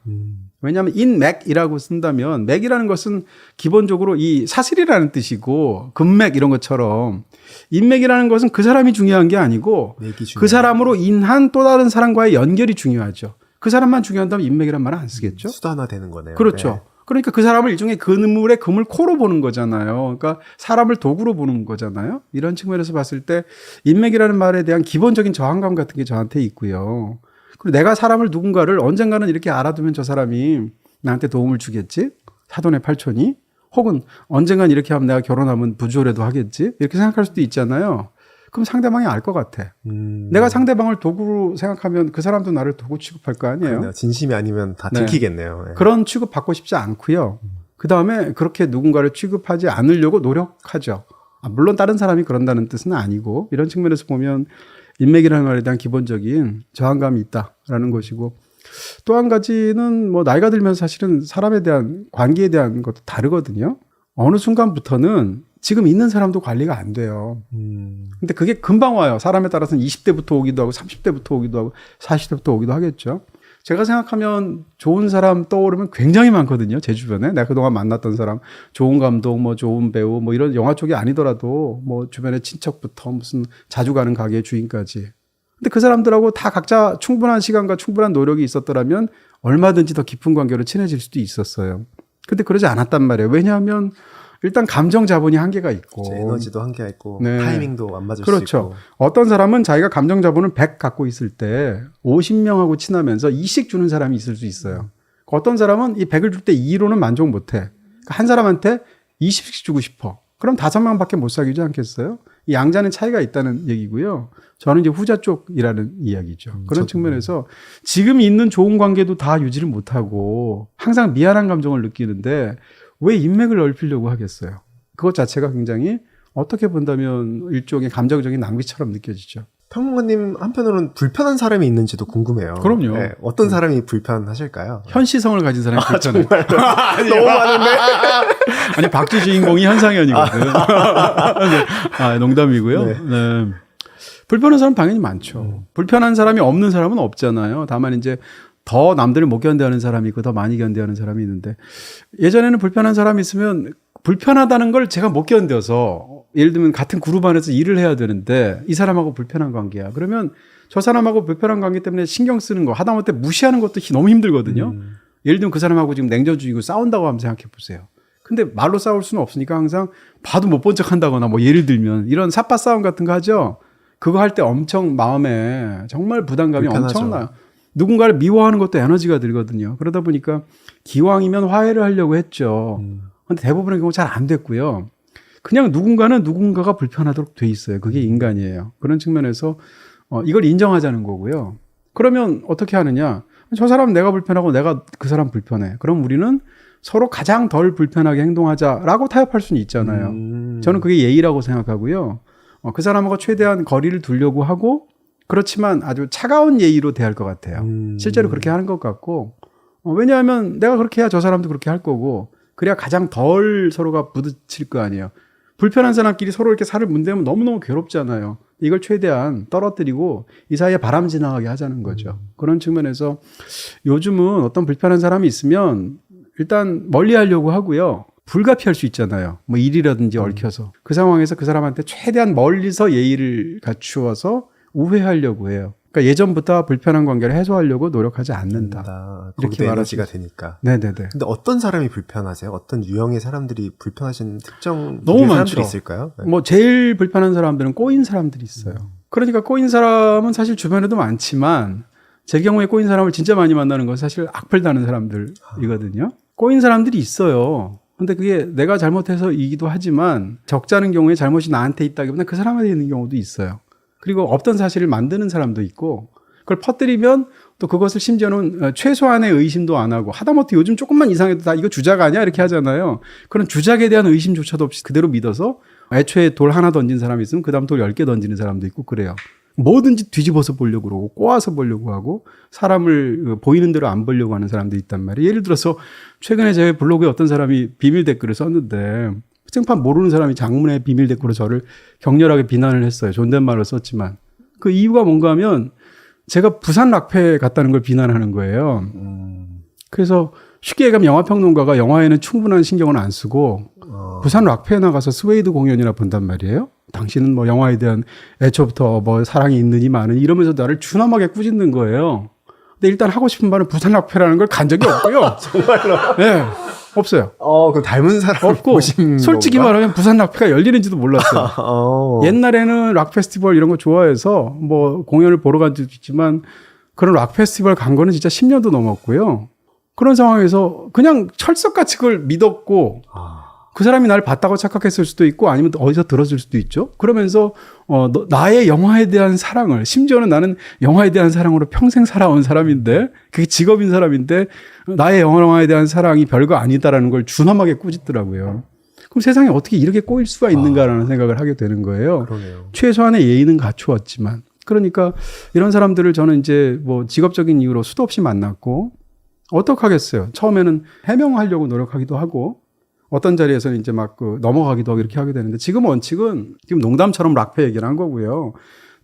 왜냐하면 인맥이라고 쓴다면 맥이라는 것은 기본적으로 이 사슬이라는 뜻이고 금맥 이런 것처럼 인맥이라는 것은 그 사람이 중요한 게 아니고 그 사람으로 인한 또 다른 사람과의 연결이 중요하죠. 그 사람만 중요한다면 인맥이란 말은 안 쓰겠죠. 수단화 되는 거네요. 그렇죠. 네. 그러니까 그 사람을 일종의 그물에 금을 코로 보는 거잖아요. 그러니까 사람을 도구로 보는 거잖아요. 이런 측면에서 봤을 때 인맥이라는 말에 대한 기본적인 저항감 같은 게 저한테 있고요. 그리고 내가 사람을 누군가를 언젠가는 이렇게 알아두면 저 사람이 나한테 도움을 주겠지. 사돈의 팔촌이. 혹은 언젠간 이렇게 하면 내가 결혼하면 부조라도 하겠지? 이렇게 생각할 수도 있잖아요. 그럼 상대방이 알 것 같아. 내가 상대방을 도구로 생각하면 그 사람도 나를 도구 취급할 거 아니에요. 그러네요. 진심이 아니면 다 네. 들키겠네요. 네. 그런 취급 받고 싶지 않고요. 그 다음에 그렇게 누군가를 취급하지 않으려고 노력하죠. 물론 다른 사람이 그런다는 뜻은 아니고 이런 측면에서 보면 인맥이라는 말에 대한 기본적인 저항감이 있다라는 것이고 또 한 가지는 뭐 나이가 들면서 사실은 사람에 대한 관계에 대한 것도 다르거든요. 어느 순간부터는 지금 있는 사람도 관리가 안 돼요. 근데 그게 금방 와요. 사람에 따라서는 20대부터 오기도 하고 30대부터 오기도 하고 40대부터 오기도 하겠죠. 제가 생각하면 좋은 사람 떠오르면 굉장히 많거든요. 제 주변에. 내가 그동안 만났던 사람, 좋은 감독, 뭐 좋은 배우, 뭐 이런 영화 쪽이 아니더라도 뭐 주변에 친척부터 무슨 자주 가는 가게의 주인까지. 근데 그 사람들하고 다 각자 충분한 시간과 충분한 노력이 있었더라면 얼마든지 더 깊은 관계로 친해질 수도 있었어요. 근데 그러지 않았단 말이에요. 왜냐하면 일단 감정 자본이 한계가 있고. 에너지도 한계가 있고 네. 타이밍도 안 맞을 수 그렇죠. 있고. 어떤 사람은 자기가 감정 자본을 100 갖고 있을 때 50명하고 친하면서 2씩 주는 사람이 있을 수 있어요. 어떤 사람은 이 100을 줄 때 2로는 만족 못 해. 그러니까 한 사람한테 20씩 주고 싶어. 그럼 5명밖에 못 사귀지 않겠어요? 이 양자는 차이가 있다는 얘기고요. 저는 이제 후자 쪽이라는 이야기죠. 그런 측면에서 지금 있는 좋은 관계도 다 유지를 못하고 항상 미안한 감정을 느끼는데 왜 인맥을 넓히려고 하겠어요? 그것 자체가 굉장히 어떻게 본다면 일종의 감정적인 낭비처럼 느껴지죠. 평론가님 한편으로는 불편한 사람이 있는지도 궁금해요. 그럼요. 네, 어떤 사람이 불편하실까요? 현시성을 가진 사람이 불편해. 너무 많은데. 아니 박쥐 주인공이 현상현이거든. 아, 농담이고요. 네. 네. 불편한 사람 당연히 많죠. 불편한 사람이 없는 사람은 없잖아요. 다만 이제 더 남들을 못 견뎌하는 사람이 있고 더 많이 견뎌하는 사람이 있는데 예전에는 불편한 사람이 있으면 불편하다는 걸 제가 못 견뎌서 예를 들면 같은 그룹 안에서 일을 해야 되는데 이 사람하고 불편한 관계야. 그러면 저 사람하고 불편한 관계 때문에 신경 쓰는 거 하다못해 무시하는 것도 너무 힘들거든요. 예를 들면 그 사람하고 지금 냉전 중이고 싸운다고 한번 생각해 보세요. 근데 말로 싸울 수는 없으니까 항상 봐도 못 본 척 한다거나 뭐 예를 들면 이런 삿바 싸움 같은 거 하죠. 그거 할 때 엄청 마음에 정말 부담감이 불편하죠. 엄청나요. 누군가를 미워하는 것도 에너지가 들거든요. 그러다 보니까 기왕이면 화해를 하려고 했죠. 근데 대부분의 경우 잘 안 됐고요. 그냥 누군가는 누군가가 불편하도록 돼 있어요. 그게 인간이에요. 그런 측면에서 이걸 인정하자는 거고요. 그러면 어떻게 하느냐. 저 사람은 내가 불편하고 내가 그 사람 불편해. 그럼 우리는 서로 가장 덜 불편하게 행동하자라고 타협할 수는 있잖아요. 저는 그게 예의라고 생각하고요. 그 사람하고 최대한 거리를 두려고 하고 그렇지만 아주 차가운 예의로 대할 것 같아요. 실제로 그렇게 하는 것 같고 왜냐하면 내가 그렇게 해야 저 사람도 그렇게 할 거고 그래야 가장 덜 서로가 부딪힐 거 아니에요. 불편한 사람끼리 서로 이렇게 살을 문대면 너무너무 괴롭잖아요. 이걸 최대한 떨어뜨리고 이 사이에 바람 지나가게 하자는 거죠. 그런 측면에서 요즘은 어떤 불편한 사람이 있으면 일단 멀리 하려고 하고요. 불가피할 수 있잖아요. 뭐 일이라든지 얽혀서. 그 상황에서 그 사람한테 최대한 멀리서 예의를 갖추어서 우회하려고 해요. 그러니까 예전부터 불편한 관계를 해소하려고 노력하지 않는다. 이렇게 에너지가 되니까. 네네네. 근데 어떤 사람이 불편하세요? 어떤 유형의 사람들이 불편하신 특정 너무 사람들이 많죠. 있을까요? 네. 뭐 제일 불편한 사람들은 꼬인 사람들이 있어요. 그러니까 꼬인 사람은 사실 주변에도 많지만 제 경우에 꼬인 사람을 진짜 많이 만나는 건 사실 악플 다는 사람들이거든요. 꼬인 사람들이 있어요. 근데 그게 내가 잘못해서이기도 하지만 적잖은 경우에 잘못이 나한테 있다기보다 그 사람한테 있는 경우도 있어요. 그리고 없던 사실을 만드는 사람도 있고 그걸 퍼뜨리면 또 그것을 심지어는 최소한의 의심도 안 하고 하다못해 요즘 조금만 이상해도 다 이거 주작 아니야 이렇게 하잖아요. 그런 주작에 대한 의심조차도 없이 그대로 믿어서 애초에 돌 하나 던진 사람이 있으면 그 다음 돌 10개 던지는 사람도 있고 그래요. 뭐든지 뒤집어서 보려고 그러고 꼬아서 보려고 하고 사람을 보이는 대로 안 보려고 하는 사람도 있단 말이에요. 예를 들어서 최근에 제 블로그에 어떤 사람이 비밀 댓글을 썼는데 생판 모르는 사람이 장문의 비밀 댓글로 저를 격렬하게 비난을 했어요. 존댓말로 썼지만 그 이유가 뭔가 하면 제가 부산 락페 갔다는 걸 비난하는 거예요. 그래서 쉽게 얘기하면 영화평론가가 영화에는 충분한 신경을 안 쓰고 부산 락페에 나가서 스웨이드 공연이나 본단 말이에요. 당신은 뭐 영화에 대한 애초부터 뭐 사랑이 있느니 마느니 이러면서 나를 준엄하게 꾸짖는 거예요. 근데 일단 하고 싶은 말은 부산 락페라는 걸 간 적이 없고요. 정말로? 네. 없어요. 그 닮은 사람 없고 보신 솔직히 건가? 말하면 부산 락페가 열리는지도 몰랐어요. 옛날에는 락 페스티벌 이런 거 좋아해서 뭐 공연을 보러 간 적도 있지만 그런 락 페스티벌 간 거는 진짜 10년도 넘었고요. 그런 상황에서 그냥 철석같이 그걸 믿었고 그 사람이 날 봤다고 착각했을 수도 있고 아니면 어디서 들었을 수도 있죠. 그러면서 나의 영화에 대한 사랑을, 심지어는 나는 영화에 대한 사랑으로 평생 살아온 사람인데, 그게 직업인 사람인데 나의 영화에 대한 사랑이 별거 아니다라는 걸 준엄하게 꾸짖더라고요. 그럼 세상에 어떻게 이렇게 꼬일 수가 있는가라는 생각을 하게 되는 거예요. 그러네요. 최소한의 예의는 갖추었지만. 그러니까 이런 사람들을 저는 이제 뭐 직업적인 이유로 수도 없이 만났고, 어떡하겠어요. 처음에는 해명하려고 노력하기도 하고, 어떤 자리에서는 이제 막 넘어가기도 하고 이렇게 하게 되는데, 지금 원칙은 지금 농담처럼 락페 얘기를 한 거고요.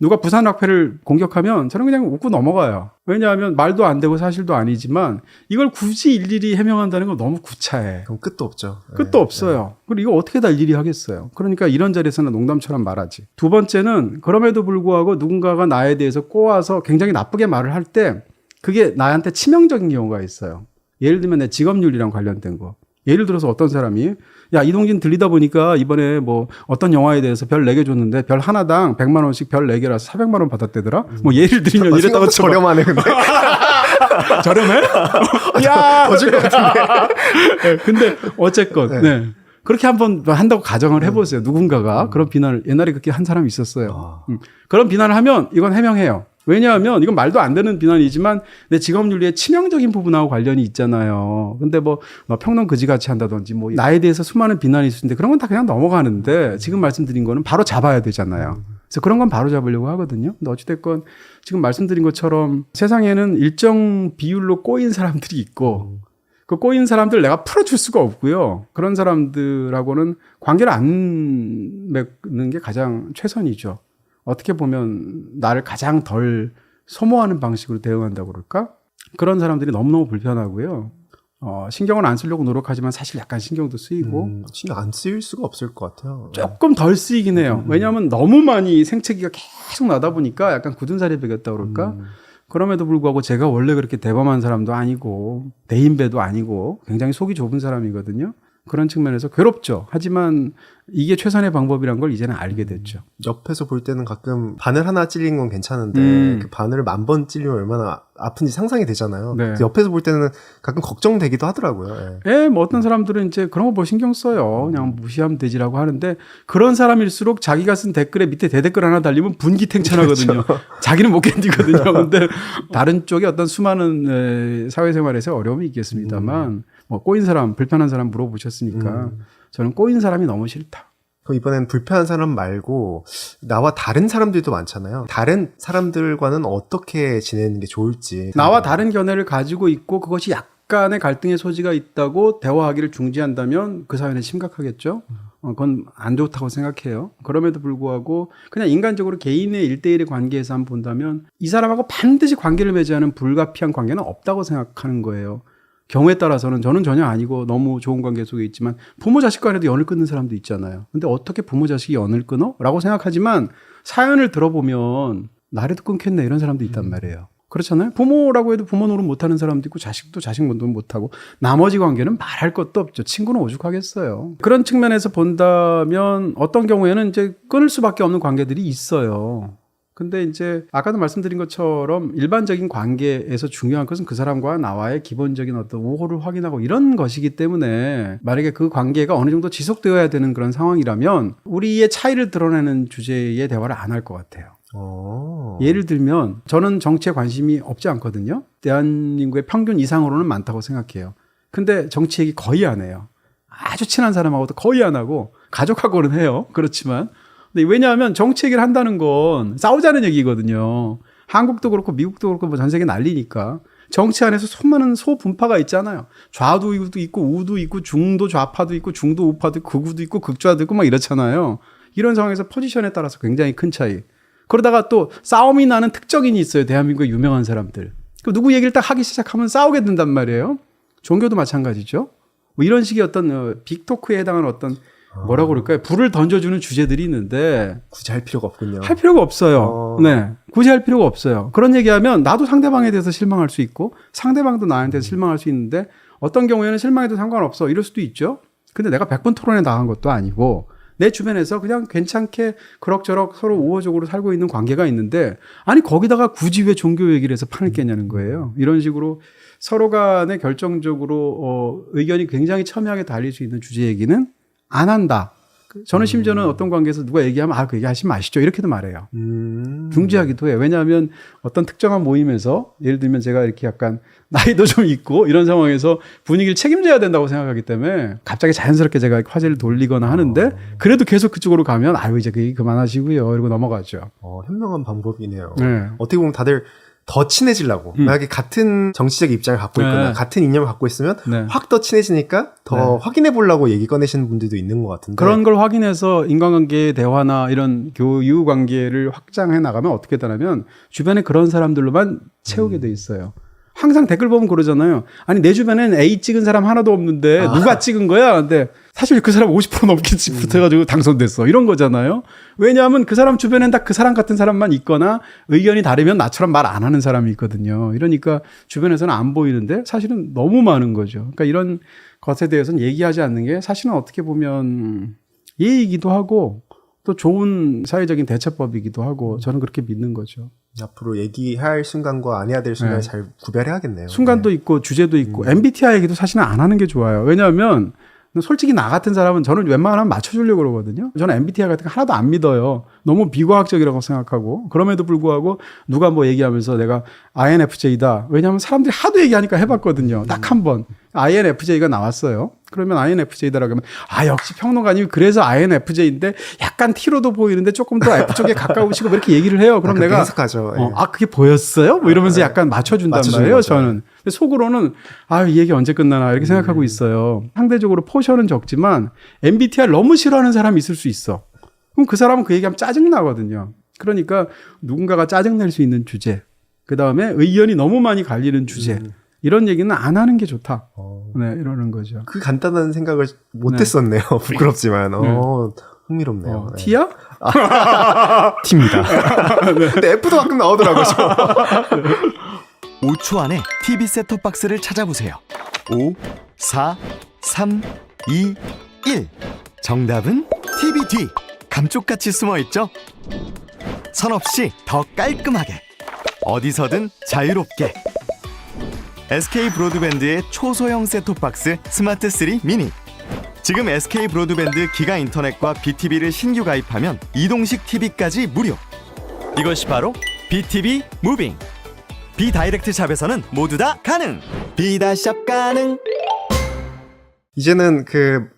누가 부산 락페를 공격하면 저는 그냥 웃고 넘어가요. 왜냐하면 말도 안 되고 사실도 아니지만 이걸 굳이 일일이 해명한다는 건 너무 구차해. 그럼 끝도 없죠. 끝도 없어요. 그리고 이거 어떻게 다 일일이 하겠어요. 그러니까 이런 자리에서는 농담처럼 말하지. 두 번째는 그럼에도 불구하고 누군가가 나에 대해서 꼬아서 굉장히 나쁘게 말을 할 때 그게 나한테 치명적인 경우가 있어요. 예를 들면 내 직업윤리랑 관련된 거. 예를 들어서 어떤 사람이 야, 이동진 들리다 보니까 이번에 뭐 어떤 영화에 대해서 별 4개 줬는데 별 하나당 100만 원씩 별 4개라서 400만 원 받았대더라. 뭐 예를 들면 이랬다고 쳐봐. 저렴하네 근데. 저렴해? 야, 더줄 것 같은데. 네, 근데 어쨌건 네. 네. 그렇게 한번 한다고 가정을 해보세요. 누군가가 그런 비난을 옛날에 그렇게 한 사람이 있었어요. 그런 비난을 하면 이건 해명해요. 왜냐하면 이건 말도 안 되는 비난이지만 내 직업윤리의 치명적인 부분하고 관련이 있잖아요. 근데 뭐 평론 그지같이 한다든지 뭐 나에 대해서 수많은 비난이 있을 텐데 그런 건 다 그냥 넘어가는데 지금 말씀드린 거는 바로 잡아야 되잖아요. 그래서 그런 건 바로 잡으려고 하거든요. 근데 어찌됐건 지금 말씀드린 것처럼 세상에는 일정 비율로 꼬인 사람들이 있고 그 꼬인 사람들 내가 풀어줄 수가 없고요. 그런 사람들하고는 관계를 안 맺는 게 가장 최선이죠. 어떻게 보면 나를 가장 덜 소모하는 방식으로 대응한다고 그럴까? 그런 사람들이 너무너무 불편하고요. 신경을 안 쓰려고 노력하지만 사실 약간 신경도 쓰이고 신경 안 쓰일 수가 없을 것 같아요. 조금 덜 쓰이긴 해요. 왜냐하면 너무 많이 생채기가 계속 나다 보니까 약간 굳은 살이 배겼다 그럴까? 그럼에도 불구하고 제가 원래 그렇게 대범한 사람도 아니고 대인배도 아니고 굉장히 속이 좁은 사람이거든요. 그런 측면에서 괴롭죠. 하지만 이게 최선의 방법이란 걸 이제는 알게 됐죠. 옆에서 볼 때는 가끔 바늘 하나 찔린 건 괜찮은데 그 바늘을 1000번 찔리면 얼마나 아픈지 상상이 되잖아요. 네. 그래서 옆에서 볼 때는 가끔 걱정되기도 하더라고요. 예. 예, 뭐 어떤 사람들은 이제 그런 거 뭐 신경 써요. 그냥 무시하면 되지라고 하는데 그런 사람일수록 자기가 쓴 댓글에 밑에 대댓글 하나 달리면 분기탱천하거든요. 자기는 못 견디거든요. 근데 다른 쪽에 어떤 수많은 사회생활에서 어려움이 있겠습니다만 뭐 꼬인 사람, 불편한 사람 물어보셨으니까 저는 꼬인 사람이 너무 싫다. 그럼 이번엔 불편한 사람 말고 나와 다른 사람들도 많잖아요. 다른 사람들과는 어떻게 지내는 게 좋을지. 나와 다른 견해를 가지고 있고 그것이 약간의 갈등의 소지가 있다고 대화하기를 중지한다면 그 사회는 심각하겠죠. 그건 안 좋다고 생각해요. 그럼에도 불구하고 그냥 인간적으로 개인의 1대1의 관계에서 한번 본다면 이 사람하고 반드시 관계를 맺어야 하는 불가피한 관계는 없다고 생각하는 거예요. 경우에 따라서는 저는 전혀 아니고 너무 좋은 관계 속에 있지만 부모 자식 간에도 연을 끊는 사람도 있잖아요. 근데 어떻게 부모 자식이 연을 끊어? 라고 생각하지만 사연을 들어보면 나라도 끊겠네 이런 사람도 있단 말이에요. 그렇잖아요. 부모라고 해도 부모 노릇 못하는 사람도 있고 자식도 자식 노릇 못하고 나머지 관계는 말할 것도 없죠. 친구는 오죽하겠어요. 그런 측면에서 본다면 어떤 경우에는 이제 끊을 수밖에 없는 관계들이 있어요. 근데 이제 아까도 말씀드린 것처럼 일반적인 관계에서 중요한 것은 그 사람과 나와의 기본적인 어떤 우호를 확인하고 이런 것이기 때문에 만약에 그 관계가 어느 정도 지속되어야 되는 그런 상황이라면 우리의 차이를 드러내는 주제의 대화를 안 할 것 같아요. 예를 들면 저는 정치에 관심이 없지 않거든요. 대한민국의 평균 이상으로는 많다고 생각해요. 근데 정치 얘기 거의 안 해요. 아주 친한 사람하고도 거의 안 하고 가족하고는 해요. 그렇지만 근데 왜냐하면 정치 얘기를 한다는 건 싸우자는 얘기거든요. 한국도 그렇고 미국도 그렇고 뭐 전 세계 난리니까 정치 안에서 수많은 소분파가 있잖아요. 좌도 있고 우도 있고 중도 좌파도 있고 중도 우파도 있고 극우도 있고 극좌도 있고 막 이렇잖아요. 이런 상황에서 포지션에 따라서 굉장히 큰 차이. 그러다가 또 싸움이 나는 특정인이 있어요. 대한민국의 유명한 사람들. 누구 얘기를 딱 하기 시작하면 싸우게 된단 말이에요. 종교도 마찬가지죠. 뭐 이런 식의 어떤 빅토크에 해당하는 어떤 뭐라고 그럴까요? 불을 던져주는 주제들이 있는데 굳이 할 필요가 없군요. 할 필요가 없어요. 네, 굳이 할 필요가 없어요. 그런 얘기하면 나도 상대방에 대해서 실망할 수 있고 상대방도 나한테 실망할 수 있는데 어떤 경우에는 실망해도 상관없어 이럴 수도 있죠. 근데 내가 100번 토론에 나간 것도 아니고 내 주변에서 그냥 괜찮게 그럭저럭 서로 우호적으로 살고 있는 관계가 있는데 아니 거기다가 굳이 왜 종교 얘기를 해서 판을 깨냐는 거예요. 이런 식으로 서로 간에 결정적으로 의견이 굉장히 첨예하게 달릴 수 있는 주제 얘기는 안 한다. 저는 심지어는 어떤 관계에서 누가 얘기하면 그 얘기 하지 마시죠. 이렇게도 말해요. 중지하기도 해요. 왜냐하면 어떤 특정한 모임에서 예를 들면 제가 이렇게 약간 나이도 좀 있고 이런 상황에서 분위기를 책임져야 된다고 생각하기 때문에 갑자기 자연스럽게 제가 화제를 돌리거나 하는데 그래도 계속 그쪽으로 가면 이제 그 얘기 그만하시고요. 이러고 넘어가죠. 현명한 방법이네요. 네. 어떻게 보면 다들 더 친해지려고 만약에 같은 정치적 입장을 갖고 있거나 네. 같은 이념을 갖고 있으면 네. 확 더 친해지니까 더 네. 확인해 보려고 얘기 꺼내시는 분들도 있는 것 같은데 그런 걸 확인해서 인간관계의 대화나 이런 교유 관계를 확장해 나가면 어떻게 되냐면 주변에 그런 사람들로만 채우게 돼 있어요. 항상 댓글 보면 그러잖아요. 아니 내 주변엔 A 찍은 사람 하나도 없는데 누가 찍은 거야? 근데 사실 그 사람 50% 넘게 붙어가지고 당선됐어. 이런 거잖아요. 왜냐하면 그 사람 주변엔 다 그 사람 같은 사람만 있거나 의견이 다르면 나처럼 말 안 하는 사람이 있거든요. 이러니까 주변에서는 안 보이는데 사실은 너무 많은 거죠. 그러니까 이런 것에 대해서는 얘기하지 않는 게 사실은 어떻게 보면 예의이기도 하고 또 좋은 사회적인 대처법이기도 하고 저는 그렇게 믿는 거죠. 앞으로 얘기할 순간과 안 해야 될 순간을 네. 잘 구별해야겠네요. 순간도 있고 주제도 있고 MBTI 얘기도 사실은 안 하는 게 좋아요. 왜냐하면 솔직히 나 같은 사람은 저는 웬만하면 맞춰주려고 그러거든요. 저는 MBTI 같은 거 하나도 안 믿어요. 너무 비과학적이라고 생각하고 그럼에도 불구하고 누가 뭐 얘기하면서 내가 INFJ다. 왜냐하면 사람들이 하도 얘기하니까 해봤거든요. 딱 한 번. INFJ가 나왔어요. 그러면 INFJ다라고 하면 역시 평론가님이 그래서 INFJ인데 약간 T로도 보이는데 조금 더 F 쪽에 가까우시고 뭐 이렇게 얘기를 해요. 그럼 내가 해석하죠. 예. 그게 보였어요? 뭐 이러면서 약간 맞춰준단 맞춰주는 말이에요. 거죠. 저는. 근데 속으로는 이 얘기 언제 끝나나 이렇게 생각하고 있어요. 상대적으로 포션은 적지만 MBTI를 너무 싫어하는 사람이 있을 수 있어. 그럼 그 사람은 그 얘기하면 짜증나거든요. 그러니까 누군가가 짜증낼 수 있는 주제, 그 다음에 의견이 너무 많이 갈리는 주제, 이런 얘기는 안 하는 게 좋다. 네, 이러는 거죠. 그 간단한 생각을 못했었네요. 부끄럽지만. 흥미롭네요. 네. T야? T입니다. 근데 F도 가끔 나오더라고요. 5초 안에 TV 셋톱박스를 찾아보세요. 5, 4, 3, 2, 1. 정답은 TV 뒤. 감쪽같이 숨어있죠? 선 없이 더 깔끔하게. 어디서든 자유롭게. SK 브로드밴드의 초소형 셋톱박스 스마트 3 미니. 지금 SK 브로드밴드 기가 인터넷과 BTV를 신규 가입하면 이동식 TV까지 무료. 이것이 바로 BTV 무빙. 비다이렉트 샵에서는 모두 다 가능. 비다샵 가능. 이제는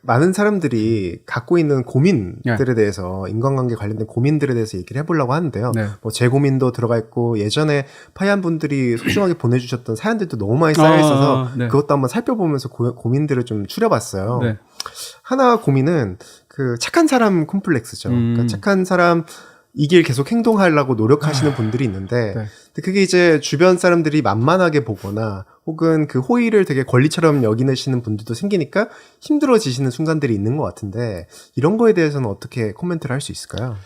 많은 사람들이 갖고 있는 고민들에 네. 대해서 인간관계 관련된 고민들에 대해서 얘기를 해보려고 하는데요. 네. 뭐 제 고민도 들어가 있고 예전에 파이한 분들이 소중하게 보내주셨던 사연들도 너무 많이 쌓여 있어서 네. 그것도 한번 살펴보면서 고민들을 좀 추려봤어요. 네. 하나 고민은 착한 사람 콤플렉스죠. 그러니까 착한 사람 이 길 계속 행동하려고 노력하시는 분들이 있는데 네. 근데 그게 이제 주변 사람들이 만만하게 보거나 혹은 그 호의를 되게 권리처럼 여기시는 분들도 생기니까 힘들어지시는 순간들이 있는 것 같은데 이런 거에 대해서는 어떻게 코멘트를 할 수 있을까요?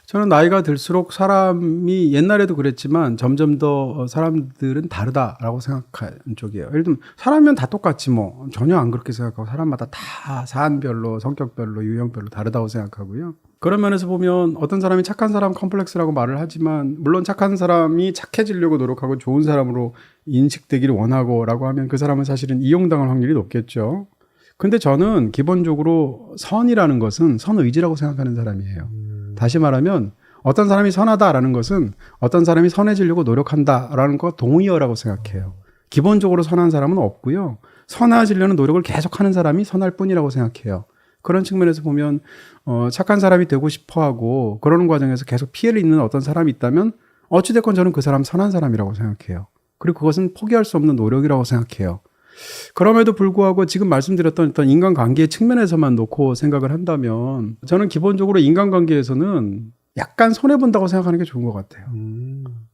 저는 나이가 들수록 사람이 옛날에도 그랬지만 점점 더 사람들은 다르다라고 생각하는 쪽이에요. 예를 들면 사람이면 다 똑같지 뭐 전혀 안 그렇게 생각하고 사람마다 다 사안별로 성격별로 유형별로 다르다고 생각하고요. 그런 면에서 보면 어떤 사람이 착한 사람 컴플렉스라고 말을 하지만 물론 착한 사람이 착해지려고 노력하고 좋은 사람으로 인식되기를 원하고라고 하면 그 사람은 사실은 이용당할 확률이 높겠죠. 근데 저는 기본적으로 선이라는 것은 선의지라고 생각하는 사람이에요. 다시 말하면 어떤 사람이 선하다라는 것은 어떤 사람이 선해지려고 노력한다라는 것 동의어라고 생각해요. 기본적으로 선한 사람은 없고요. 선해지려는 노력을 계속하는 사람이 선할 뿐이라고 생각해요. 그런 측면에서 보면 착한 사람이 되고 싶어하고 그러는 과정에서 계속 피해를 입는 어떤 사람이 있다면 어찌됐건 저는 그 사람 선한 사람이라고 생각해요. 그리고 그것은 포기할 수 없는 노력이라고 생각해요. 그럼에도 불구하고 지금 말씀드렸던 어떤 인간관계의 측면에서만 놓고 생각을 한다면 저는 기본적으로 인간관계에서는 약간 손해본다고 생각하는 게 좋은 것 같아요.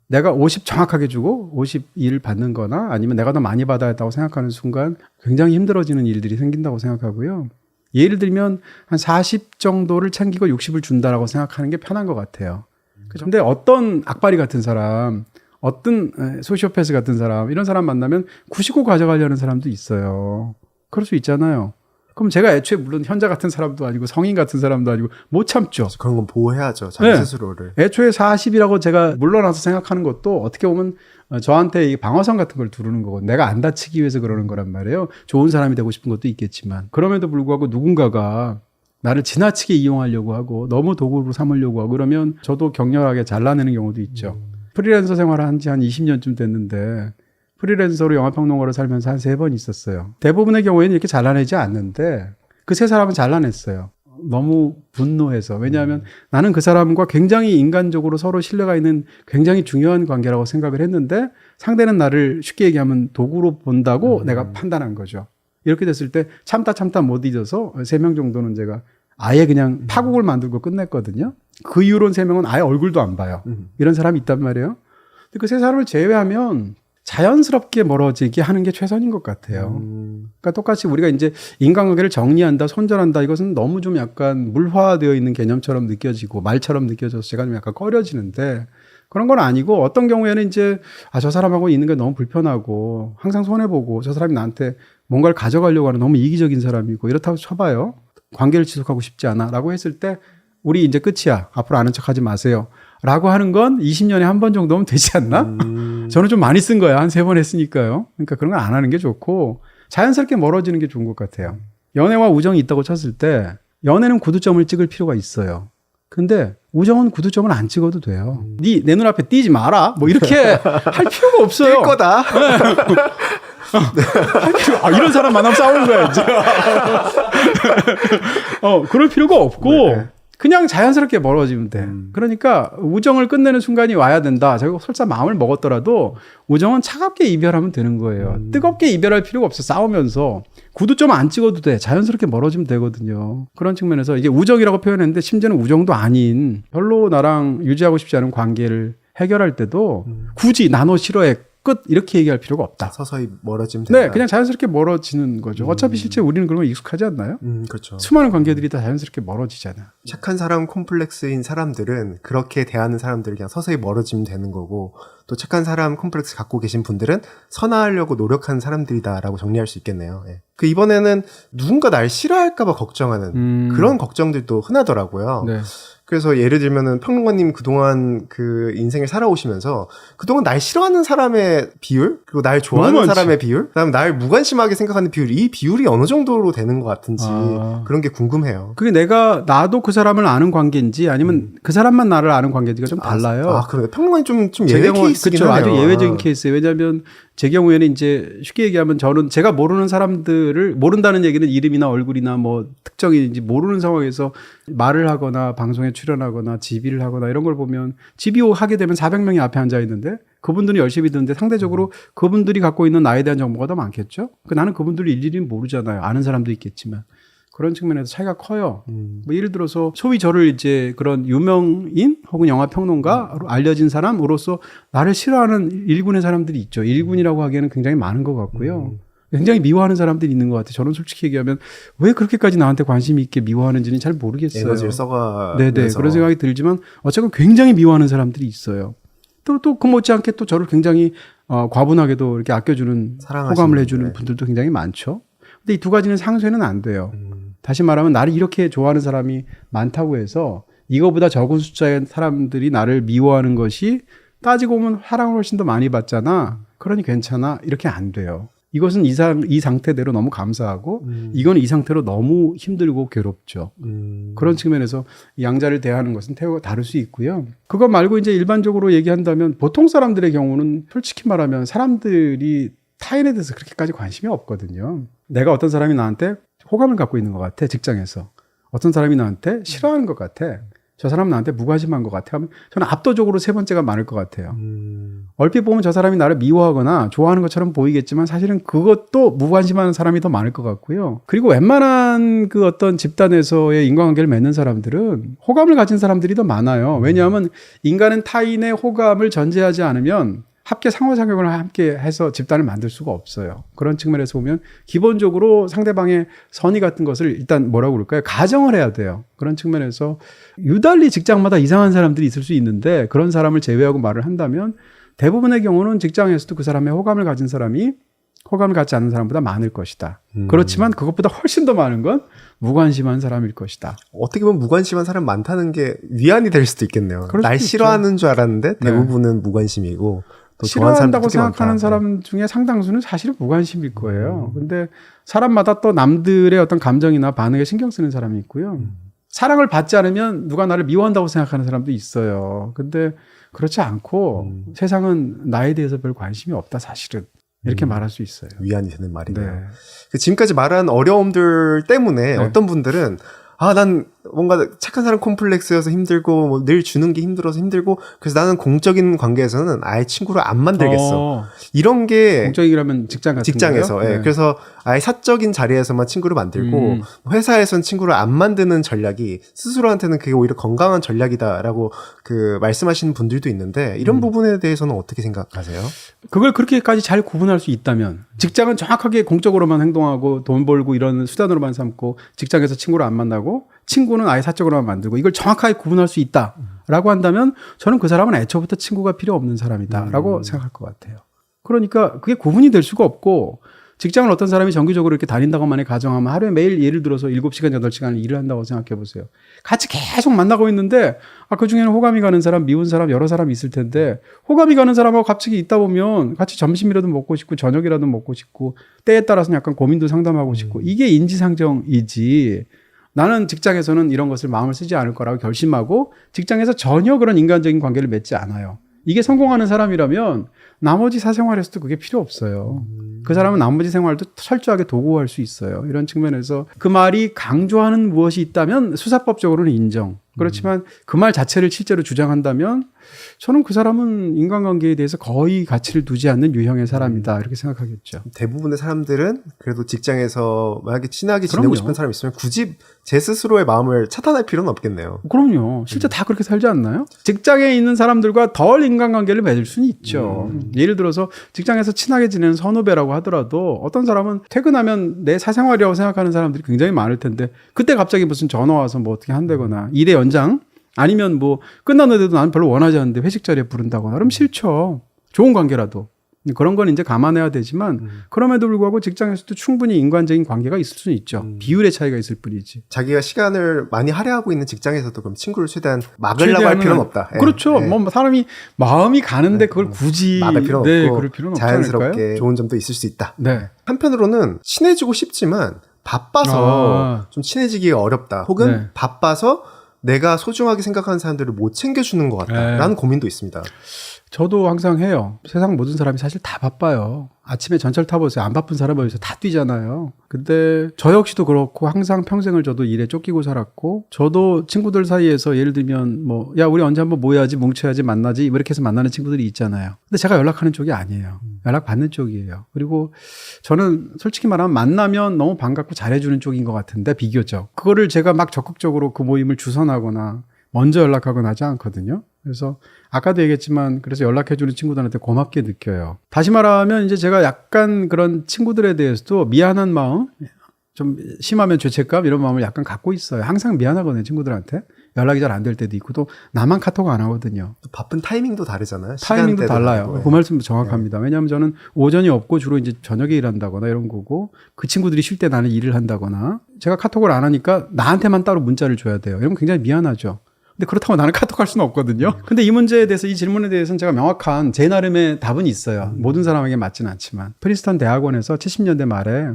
내가 50 정확하게 주고 51 받는 거나 아니면 내가 더 많이 받아야 했다고 생각하는 순간 굉장히 힘들어지는 일들이 생긴다고 생각하고요. 예를 들면 한 40 정도를 챙기고 60을 준다라고 생각하는 게 편한 것 같아요. 그런데 어떤 악바리 같은 사람, 어떤 소시오패스 같은 사람, 이런 사람 만나면 99 가져가려는 사람도 있어요. 그럴 수 있잖아요. 그럼 제가 애초에 물론 현자 같은 사람도 아니고 성인 같은 사람도 아니고 못 참죠. 그런 건 보호해야죠. 자기 네. 스스로를. 애초에 40이라고 제가 물러나서 생각하는 것도 어떻게 보면 저한테 이 방어선 같은 걸 두르는 거고 내가 안 다치기 위해서 그러는 거란 말이에요. 좋은 사람이 되고 싶은 것도 있겠지만 그럼에도 불구하고 누군가가 나를 지나치게 이용하려고 하고 너무 도구로 삼으려고 하고 그러면 저도 격렬하게 잘라내는 경우도 있죠. 프리랜서 생활을 한 지 한 20년쯤 됐는데 프리랜서로 영화평론가로 살면서 한 3번 있었어요. 대부분의 경우에는 이렇게 잘라내지 않는데 그 세 사람은 잘라냈어요. 너무 분노해서. 왜냐하면 나는 그 사람과 굉장히 인간적으로 서로 신뢰가 있는 굉장히 중요한 관계라고 생각을 했는데 상대는 나를 쉽게 얘기하면 도구로 본다고 내가 판단한 거죠. 이렇게 됐을 때 참다 못 잊어서 3명 정도는 제가 아예 그냥 파국을 만들고 끝냈거든요. 그 이후로는 3명은 아예 얼굴도 안 봐요. 이런 사람이 있단 말이에요. 근데 그 3사람을 제외하면 자연스럽게 멀어지게 하는 게 최선인 것 같아요. 그러니까 똑같이 우리가 이제 인간관계를 정리한다, 손절한다 이것은 너무 좀 약간 물화되어 있는 개념처럼 느껴지고 말처럼 느껴져서 제가 좀 약간 꺼려지는데 그런 건 아니고 어떤 경우에는 이제 저 사람하고 있는 게 너무 불편하고 항상 손해보고 저 사람이 나한테 뭔가를 가져가려고 하는 너무 이기적인 사람이고 이렇다고 쳐봐요. 관계를 지속하고 싶지 않아 라고 했을 때 우리 이제 끝이야. 앞으로 아는 척 하지 마세요. 라고 하는 건 20년에 한 번 정도면 되지 않나? 저는 좀 많이 쓴 거야. 한 3번 했으니까요. 그러니까 그런 건 안 하는 게 좋고 자연스럽게 멀어지는 게 좋은 것 같아요. 연애와 우정이 있다고 쳤을 때 연애는 구두점을 찍을 필요가 있어요. 근데 우정은 구두점을 안 찍어도 돼요. 내 눈앞에 띄지 마라. 뭐 이렇게 할 필요가 없어요. 뛸 거다. 이런 사람 만나면 싸우는 거야, 이제. 그럴 필요가 없고, 네. 그냥 자연스럽게 멀어지면 돼. 그러니까 우정을 끝내는 순간이 와야 된다. 제가 설사 마음을 먹었더라도 우정은 차갑게 이별하면 되는 거예요. 뜨겁게 이별할 필요가 없어. 싸우면서. 구두점 안 찍어도 돼. 자연스럽게 멀어지면 되거든요. 그런 측면에서 이게 우정이라고 표현했는데 심지어는 우정도 아닌 별로 나랑 유지하고 싶지 않은 관계를 해결할 때도 굳이 나 너 싫어해. 끝 이렇게 얘기할 필요가 없다. 서서히 멀어지면 된다. 네, 그냥 자연스럽게 멀어지는 거죠. 어차피 실제 우리는 그런 거 익숙하지 않나요? 그렇죠. 수많은 관계들이 다 자연스럽게 멀어지잖아. 착한 사람 콤플렉스인 사람들은 그렇게 대하는 사람들 그냥 서서히 멀어지면 되는 거고 또 착한 사람 콤플렉스 갖고 계신 분들은 선화하려고 노력하는 사람들이다라고 정리할 수 있겠네요. 예. 그 이번에는 누군가 날 싫어할까봐 걱정하는 그런 걱정들도 흔하더라고요. 네. 그래서 예를 들면은 평론가님 그동안 그 인생을 살아오시면서 그동안 날 싫어하는 사람의 비율 그리고 날 좋아하는 너무 많지. 사람의 비율 그다음 날 무관심하게 생각하는 비율 이 비율이 어느 정도로 되는 것 같은지 그런 게 궁금해요. 그게 나도 그 사람을 아는 관계인지 아니면 그 사람만 나를 아는 관계인지가 좀 달라요. 그래요. 평론가님 좀 제 예외 경우, 케이스긴 그쵸, 하네요. 아주 예외적인 케이스예요. 왜냐하면 제 경우에는 이제 쉽게 얘기하면 저는 제가 모르는 사람들을 모른다는 얘기는 이름이나 얼굴이나 뭐 특정인지 모르는 상황에서 말을 하거나 방송에 출연하거나 지비를 하거나 이런 걸 보면 지비 하게 되면 400명이 앞에 앉아 있는데 그분들이 열심히 듣는데 상대적으로 그분들이 갖고 있는 나에 대한 정보가 더 많겠죠. 나는 그분들을 일일이 모르잖아요. 아는 사람도 있겠지만. 그런 측면에서 차이가 커요. 뭐 예를 들어서 소위 저를 이제 그런 유명인 혹은 영화 평론가로 알려진 사람으로서 나를 싫어하는 일군의 사람들이 있죠. 일군이라고 하기에는 굉장히 많은 것 같고요. 굉장히 미워하는 사람들이 있는 것 같아요. 저는 솔직히 얘기하면 왜 그렇게까지 나한테 관심이 있게 미워하는지는 잘 모르겠어요. 에너지를 써가. 네네. 그런 생각이 들지만 어쨌건 굉장히 미워하는 사람들이 있어요. 또 그 못지않게 또 저를 굉장히 과분하게도 이렇게 아껴주는 호감을 해주는 분들. 분들도 굉장히 많죠. 근데 이 두 가지는 상쇄는 안 돼요. 다시 말하면 나를 이렇게 좋아하는 사람이 많다고 해서 이거보다 적은 숫자의 사람들이 나를 미워하는 것이 따지고 보면 사랑을 훨씬 더 많이 받잖아. 그러니 괜찮아. 이렇게 안 돼요. 이것은 이 상태대로 너무 감사하고 이건 이 상태로 너무 힘들고 괴롭죠. 그런 측면에서 양자를 대하는 것은 다를 수 있고요. 그거 말고 이제 일반적으로 얘기한다면 보통 사람들의 경우는 솔직히 말하면 사람들이 타인에 대해서 그렇게까지 관심이 없거든요. 내가 어떤 사람이 나한테 호감을 갖고 있는 것 같아. 직장에서. 어떤 사람이 나한테 싫어하는 것 같아. 저 사람은 나한테 무관심한 것 같아 하면 저는 압도적으로 3번째가 많을 것 같아요. 얼핏 보면 저 사람이 나를 미워하거나 좋아하는 것처럼 보이겠지만 사실은 그것도 무관심한 사람이 더 많을 것 같고요. 그리고 웬만한 그 어떤 집단에서의 인간관계를 맺는 사람들은 호감을 가진 사람들이 더 많아요. 왜냐하면 인간은 타인의 호감을 전제하지 않으면 함께 상호작용을 함께 해서 집단을 만들 수가 없어요. 그런 측면에서 보면 기본적으로 상대방의 선의 같은 것을 일단 뭐라고 그럴까요? 가정을 해야 돼요. 그런 측면에서 유달리 직장마다 이상한 사람들이 있을 수 있는데 그런 사람을 제외하고 말을 한다면 대부분의 경우는 직장에서도 그 사람의 호감을 가진 사람이 호감을 갖지 않는 사람보다 많을 것이다. 그렇지만 그것보다 훨씬 더 많은 건 무관심한 사람일 것이다. 어떻게 보면 무관심한 사람 많다는 게 위안이 될 수도 있겠네요. 그럴 날 수도 싫어하는 줄 알았는데 대부분은 무관심이고 또 좋아하는 싫어한다고 사람들이 되게 생각하는 많다. 사람 중에 상당수는 사실은 무관심일 거예요. 근데 사람마다 또 남들의 어떤 감정이나 반응에 신경 쓰는 사람이 있고요. 사랑을 받지 않으면 누가 나를 미워한다고 생각하는 사람도 있어요. 근데 그렇지 않고 세상은 나에 대해서 별 관심이 없다 사실은. 이렇게 말할 수 있어요. 위안이 되는 말이네요. 네. 그 지금까지 말한 어려움들 때문에 네. 어떤 분들은 난 뭔가 착한 사람 콤플렉스여서 힘들고 뭐 늘 주는 게 힘들어서 힘들고 그래서 나는 공적인 관계에서는 아예 친구를 안 만들겠어. 이런 게 공적이라면 직장 같은 직장에서 거요? 예. 그래서 아예 사적인 자리에서만 친구를 만들고 회사에선 친구를 안 만드는 전략이 스스로한테는 그게 오히려 건강한 전략이다라고 그 말씀하시는 분들도 있는데 이런 부분에 대해서는 어떻게 생각하세요? 그걸 그렇게까지 잘 구분할 수 있다면 직장은 정확하게 공적으로만 행동하고 돈 벌고 이런 수단으로만 삼고 직장에서 친구를 안 만나고 친구는 아예 사적으로만 만들고 이걸 정확하게 구분할 수 있다라고 한다면 저는 그 사람은 애초부터 친구가 필요 없는 사람이다라고 생각할 것 같아요. 그러니까 그게 구분이 될 수가 없고 직장을 어떤 사람이 정기적으로 이렇게 다닌다고만에 가정하면 하루에 매일 예를 들어서 7시간, 8시간을 일을 한다고 생각해 보세요. 같이 계속 만나고 있는데 그중에는 호감이 가는 사람, 미운 사람 여러 사람이 있을 텐데 호감이 가는 사람하고 갑자기 있다 보면 같이 점심이라도 먹고 싶고 저녁이라도 먹고 싶고 때에 따라서는 약간 고민도 상담하고 싶고 이게 인지상정이지 나는 직장에서는 이런 것을 마음을 쓰지 않을 거라고 결심하고 직장에서 전혀 그런 인간적인 관계를 맺지 않아요. 이게 성공하는 사람이라면 나머지 사생활에서도 그게 필요 없어요. 그 사람은 나머지 생활도 철저하게 도구화할 수 있어요. 이런 측면에서 그 말이 강조하는 무엇이 있다면 수사법적으로는 인정. 그렇지만 그 말 자체를 실제로 주장한다면 저는 그 사람은 인간관계에 대해서 거의 가치를 두지 않는 유형의 사람이다. 이렇게 생각하겠죠. 대부분의 사람들은 그래도 직장에서 만약에 친하게 지내고 그럼요. 싶은 사람이 있으면 굳이 제 스스로의 마음을 차단할 필요는 없겠네요. 그럼요. 실제 다 그렇게 살지 않나요? 직장에 있는 사람들과 덜 인간관계를 맺을 수는 있죠. 예를 들어서 직장에서 친하게 지내는 선후배라고 하더라도 어떤 사람은 퇴근하면 내 사생활이라고 생각하는 사람들이 굉장히 많을 텐데 그때 갑자기 무슨 전화 와서 뭐 어떻게 한다거나 일의 연장 아니면 뭐 끝났는데도 나는 별로 원하지 않는데 회식 자리에 부른다거나 그럼 싫죠. 좋은 관계라도. 그런 건 이제 감안해야 되지만 그럼에도 불구하고 직장에서도 충분히 인간적인 관계가 있을 수는 있죠. 비율의 차이가 있을 뿐이지. 자기가 시간을 많이 할애하고 있는 직장에서도 그럼 친구를 최대한 막으려고 할 필요는 없다. 예. 그렇죠. 예. 뭐 사람이 마음이 가는데 그걸 굳이 막을 필요는 없고 그럴 필요는 없지 자연스럽게 않을까요? 좋은 점도 있을 수 있다. 네. 한편으로는 친해지고 싶지만 바빠서 좀 친해지기가 어렵다. 혹은 네. 바빠서 내가 소중하게 생각하는 사람들을 못 챙겨주는 것 같다라는 고민도 있습니다. 저도 항상 해요. 세상 모든 사람이 사실 다 바빠요. 아침에 전철 타보세요. 안 바쁜 사람 어디서 다 뛰잖아요. 근데 저 역시도 그렇고 항상 평생을 저도 일에 쫓기고 살았고 저도 친구들 사이에서 예를 들면 뭐 야 우리 언제 한번 모여야지 뭉쳐야지 만나지 이렇게 해서 만나는 친구들이 있잖아요. 근데 제가 연락하는 쪽이 아니에요. 연락 받는 쪽이에요. 그리고 저는 솔직히 말하면 만나면 너무 반갑고 잘해주는 쪽인 것 같은데 비교적 그거를 제가 막 적극적으로 그 모임을 주선하거나 먼저 연락하거나 하지 않거든요. 그래서 아까도 얘기했지만 그래서 연락해주는 친구들한테 고맙게 느껴요. 다시 말하면 이제 제가 약간 그런 친구들에 대해서도 미안한 마음, 좀 심하면 죄책감 이런 마음을 약간 갖고 있어요. 항상 미안하거든요, 친구들한테. 연락이 잘 안 될 때도 있고 또 나만 카톡 안 하거든요. 또 바쁜 타이밍도 다르잖아요. 타이밍도 시간대도 달라요. 다르고. 그 말씀도 정확합니다. 왜냐하면 저는 오전이 없고 주로 이제 저녁에 일한다거나 이런 거고 그 친구들이 쉴 때 나는 일을 한다거나 제가 카톡을 안 하니까 나한테만 따로 문자를 줘야 돼요. 이러면 굉장히 미안하죠. 근데 그렇다고 나는 카톡할 수는 없거든요. 근데 이 문제에 대해서 이 질문에 대해서는 제가 명확한 제 나름의 답은 있어요. 모든 사람에게 맞지는 않지만 프린스턴 대학원에서 70년대 말에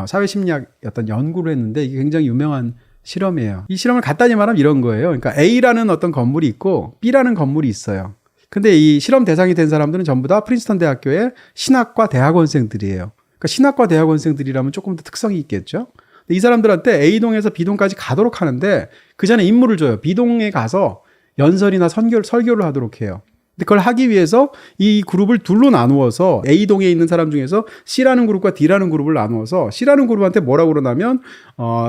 사회심리학 어떤 연구를 했는데 이게 굉장히 유명한 실험이에요. 이 실험을 간단히 말하면 이런 거예요. 그러니까 A라는 어떤 건물이 있고 B라는 건물이 있어요. 근데 이 실험 대상이 된 사람들은 전부 다 프린스턴 대학교의 신학과 대학원생들이에요. 그러니까 신학과 대학원생들이라면 조금 더 특성이 있겠죠. 이 사람들한테 A동에서 B동까지 가도록 하는데 그 전에 임무를 줘요. B동에 가서 연설이나 설교를 하도록 해요. 근데 그걸 하기 위해서 이 그룹을 둘로 나누어서 A동에 있는 사람 중에서 C라는 그룹과 D라는 그룹을 나누어서 C라는 그룹한테 뭐라고 그러냐면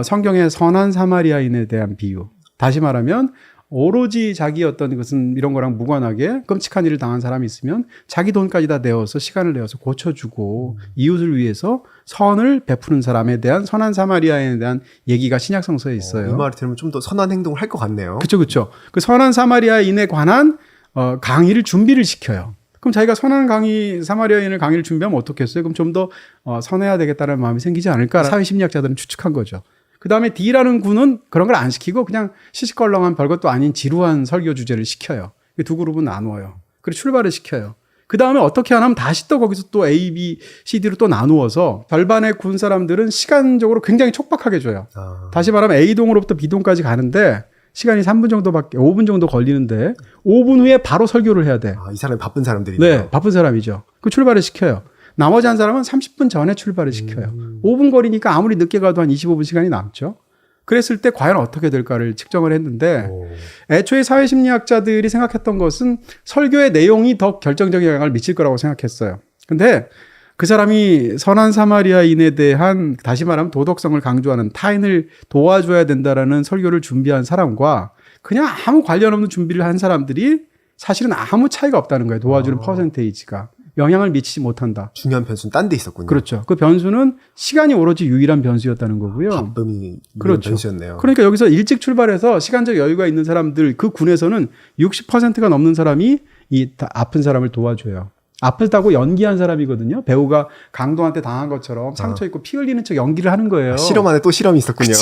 성경의 선한 사마리아인에 대한 비유. 다시 말하면 오로지 자기 어떤 것은 이런 거랑 무관하게 끔찍한 일을 당한 사람이 있으면 자기 돈까지 다 내어서 시간을 내어서 고쳐주고 이웃을 위해서 선을 베푸는 사람에 대한 선한 사마리아인에 대한 얘기가 신약 성서에 있어요. 이 말을 들으면 좀 더 선한 행동을 할 것 같네요. 그렇죠. 그 선한 사마리아인에 관한 강의를 준비를 시켜요. 그럼 자기가 선한 사마리아인을 강의를 준비하면 어떻겠어요? 그럼 좀 더 선해야 되겠다는 마음이 생기지 않을까? 사회심리학자들은 추측한 거죠. 그 다음에 D라는 군은 그런 걸 안 시키고 그냥 시시껄렁한 별것도 아닌 지루한 설교 주제를 시켜요. 두 그룹은 나누어요. 그리고 출발을 시켜요. 그 다음에 어떻게 하냐면 다시 또 거기서 또 A, B, C, D로 또 나누어서 절반의 군 사람들은 시간적으로 굉장히 촉박하게 줘요. 다시 말하면 A동으로부터 B동까지 가는데 시간이 3분 정도밖에, 5분 정도 걸리는데 5분 후에 바로 설교를 해야 돼. 이 사람이 바쁜 사람들이네요. 네, 바쁜 사람이죠. 그 출발을 시켜요. 나머지 한 사람은 30분 전에 출발을 시켜요. 5분 거리니까 아무리 늦게 가도 한 25분 시간이 남죠. 그랬을 때 과연 어떻게 될까를 측정을 했는데 애초에 사회심리학자들이 생각했던 것은 설교의 내용이 더 결정적인 영향을 미칠 거라고 생각했어요. 근데 그 사람이 선한 사마리아인에 대한 다시 말하면 도덕성을 강조하는 타인을 도와줘야 된다라는 설교를 준비한 사람과 그냥 아무 관련 없는 준비를 한 사람들이 사실은 아무 차이가 없다는 거예요. 도와주는 퍼센테이지가. 영향을 미치지 못한다. 중요한 변수는 딴 데 있었군요. 그렇죠. 그 변수는 시간이 오로지 유일한 변수였다는 거고요. 바쁨이 그렇죠. 변수였네요. 그러니까 여기서 일찍 출발해서 시간적 여유가 있는 사람들 그 군에서는 60%가 넘는 사람이 이 아픈 사람을 도와줘요. 아프다고 연기한 사람이거든요. 배우가 강도한테 당한 것처럼 상처 입고 피 흘리는 척 연기를 하는 거예요. 실험 안에 또 실험이 있었군요.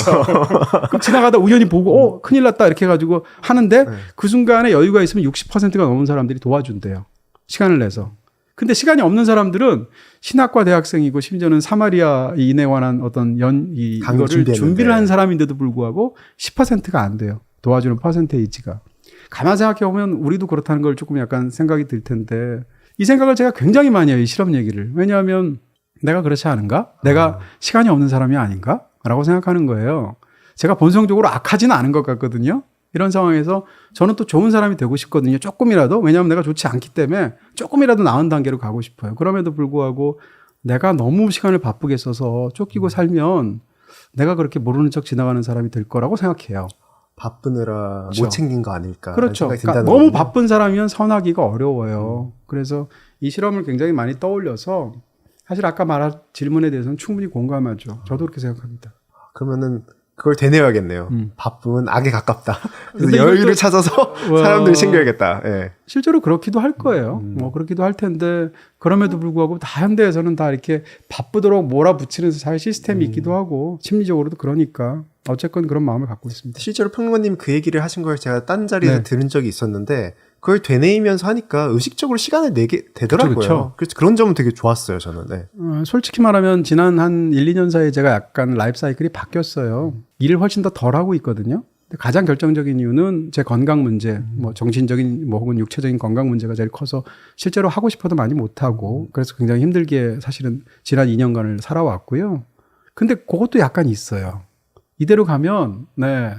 그럼 지나가다 우연히 보고 큰일 났다 이렇게 해가지고 하는데 그 순간에 여유가 있으면 60%가 넘는 사람들이 도와준대요. 시간을 내서. 근데 시간이 없는 사람들은 신학과 대학생이고 심지어는 사마리아인에 관한 어떤 이거를 준비를 한 사람인데도 불구하고 10%가 안 돼요. 도와주는 퍼센테이지가. 가만 생각해 보면 우리도 그렇다는 걸 조금 약간 생각이 들 텐데 이 생각을 제가 굉장히 많이 해요. 이 실험 얘기를. 왜냐하면 내가 그렇지 않은가? 내가 시간이 없는 사람이 아닌가? 라고 생각하는 거예요. 제가 본성적으로 악하지는 않은 것 같거든요. 이런 상황에서 저는 또 좋은 사람이 되고 싶거든요. 조금이라도. 왜냐하면 내가 좋지 않기 때문에 조금이라도 나은 단계로 가고 싶어요. 그럼에도 불구하고 내가 너무 시간을 바쁘게 써서 쫓기고 살면 내가 그렇게 모르는 척 지나가는 사람이 될 거라고 생각해요. 바쁘느라 그렇죠. 못 챙긴 거 아닐까. 그렇죠. 그러니까 너무 바쁜 사람이면 선하기가 어려워요. 그래서 이 실험을 굉장히 많이 떠올려서 사실 아까 말한 질문에 대해서는 충분히 공감하죠. 저도 그렇게 생각합니다. 그러면은 그걸 되뇌어야겠네요. 바쁨은 악에 가깝다. 그래서 근데 여유를 이것도- 찾아서 사람들을 챙겨야겠다. 예. 실제로 그렇기도 할 거예요. 뭐 그렇기도 할 텐데 그럼에도 불구하고 다 현대에서는 다 이렇게 바쁘도록 몰아붙이는 사회 시스템이 있기도 하고 심리적으로도 그러니까 어쨌건 그런 마음을 갖고 있습니다. 실제로 평론가님 그 얘기를 하신 걸 제가 딴 자리에서 네. 들은 적이 있었는데 그걸 되뇌이면서 하니까 의식적으로 시간을 내게 되더라고요. 그쵸. 그래서 그런 점은 되게 좋았어요, 저는. 네. 솔직히 말하면 지난 한 1, 2년 사이에 제가 약간 라이프 사이클이 바뀌었어요. 일을 훨씬 더 덜 하고 있거든요. 근데 가장 결정적인 이유는 제 건강 문제, 뭐 정신적인 뭐 혹은 육체적인 건강 문제가 제일 커서 실제로 하고 싶어도 많이 못 하고 그래서 굉장히 힘들게 사실은 지난 2년간을 살아왔고요. 근데 그것도 약간 있어요. 이대로 가면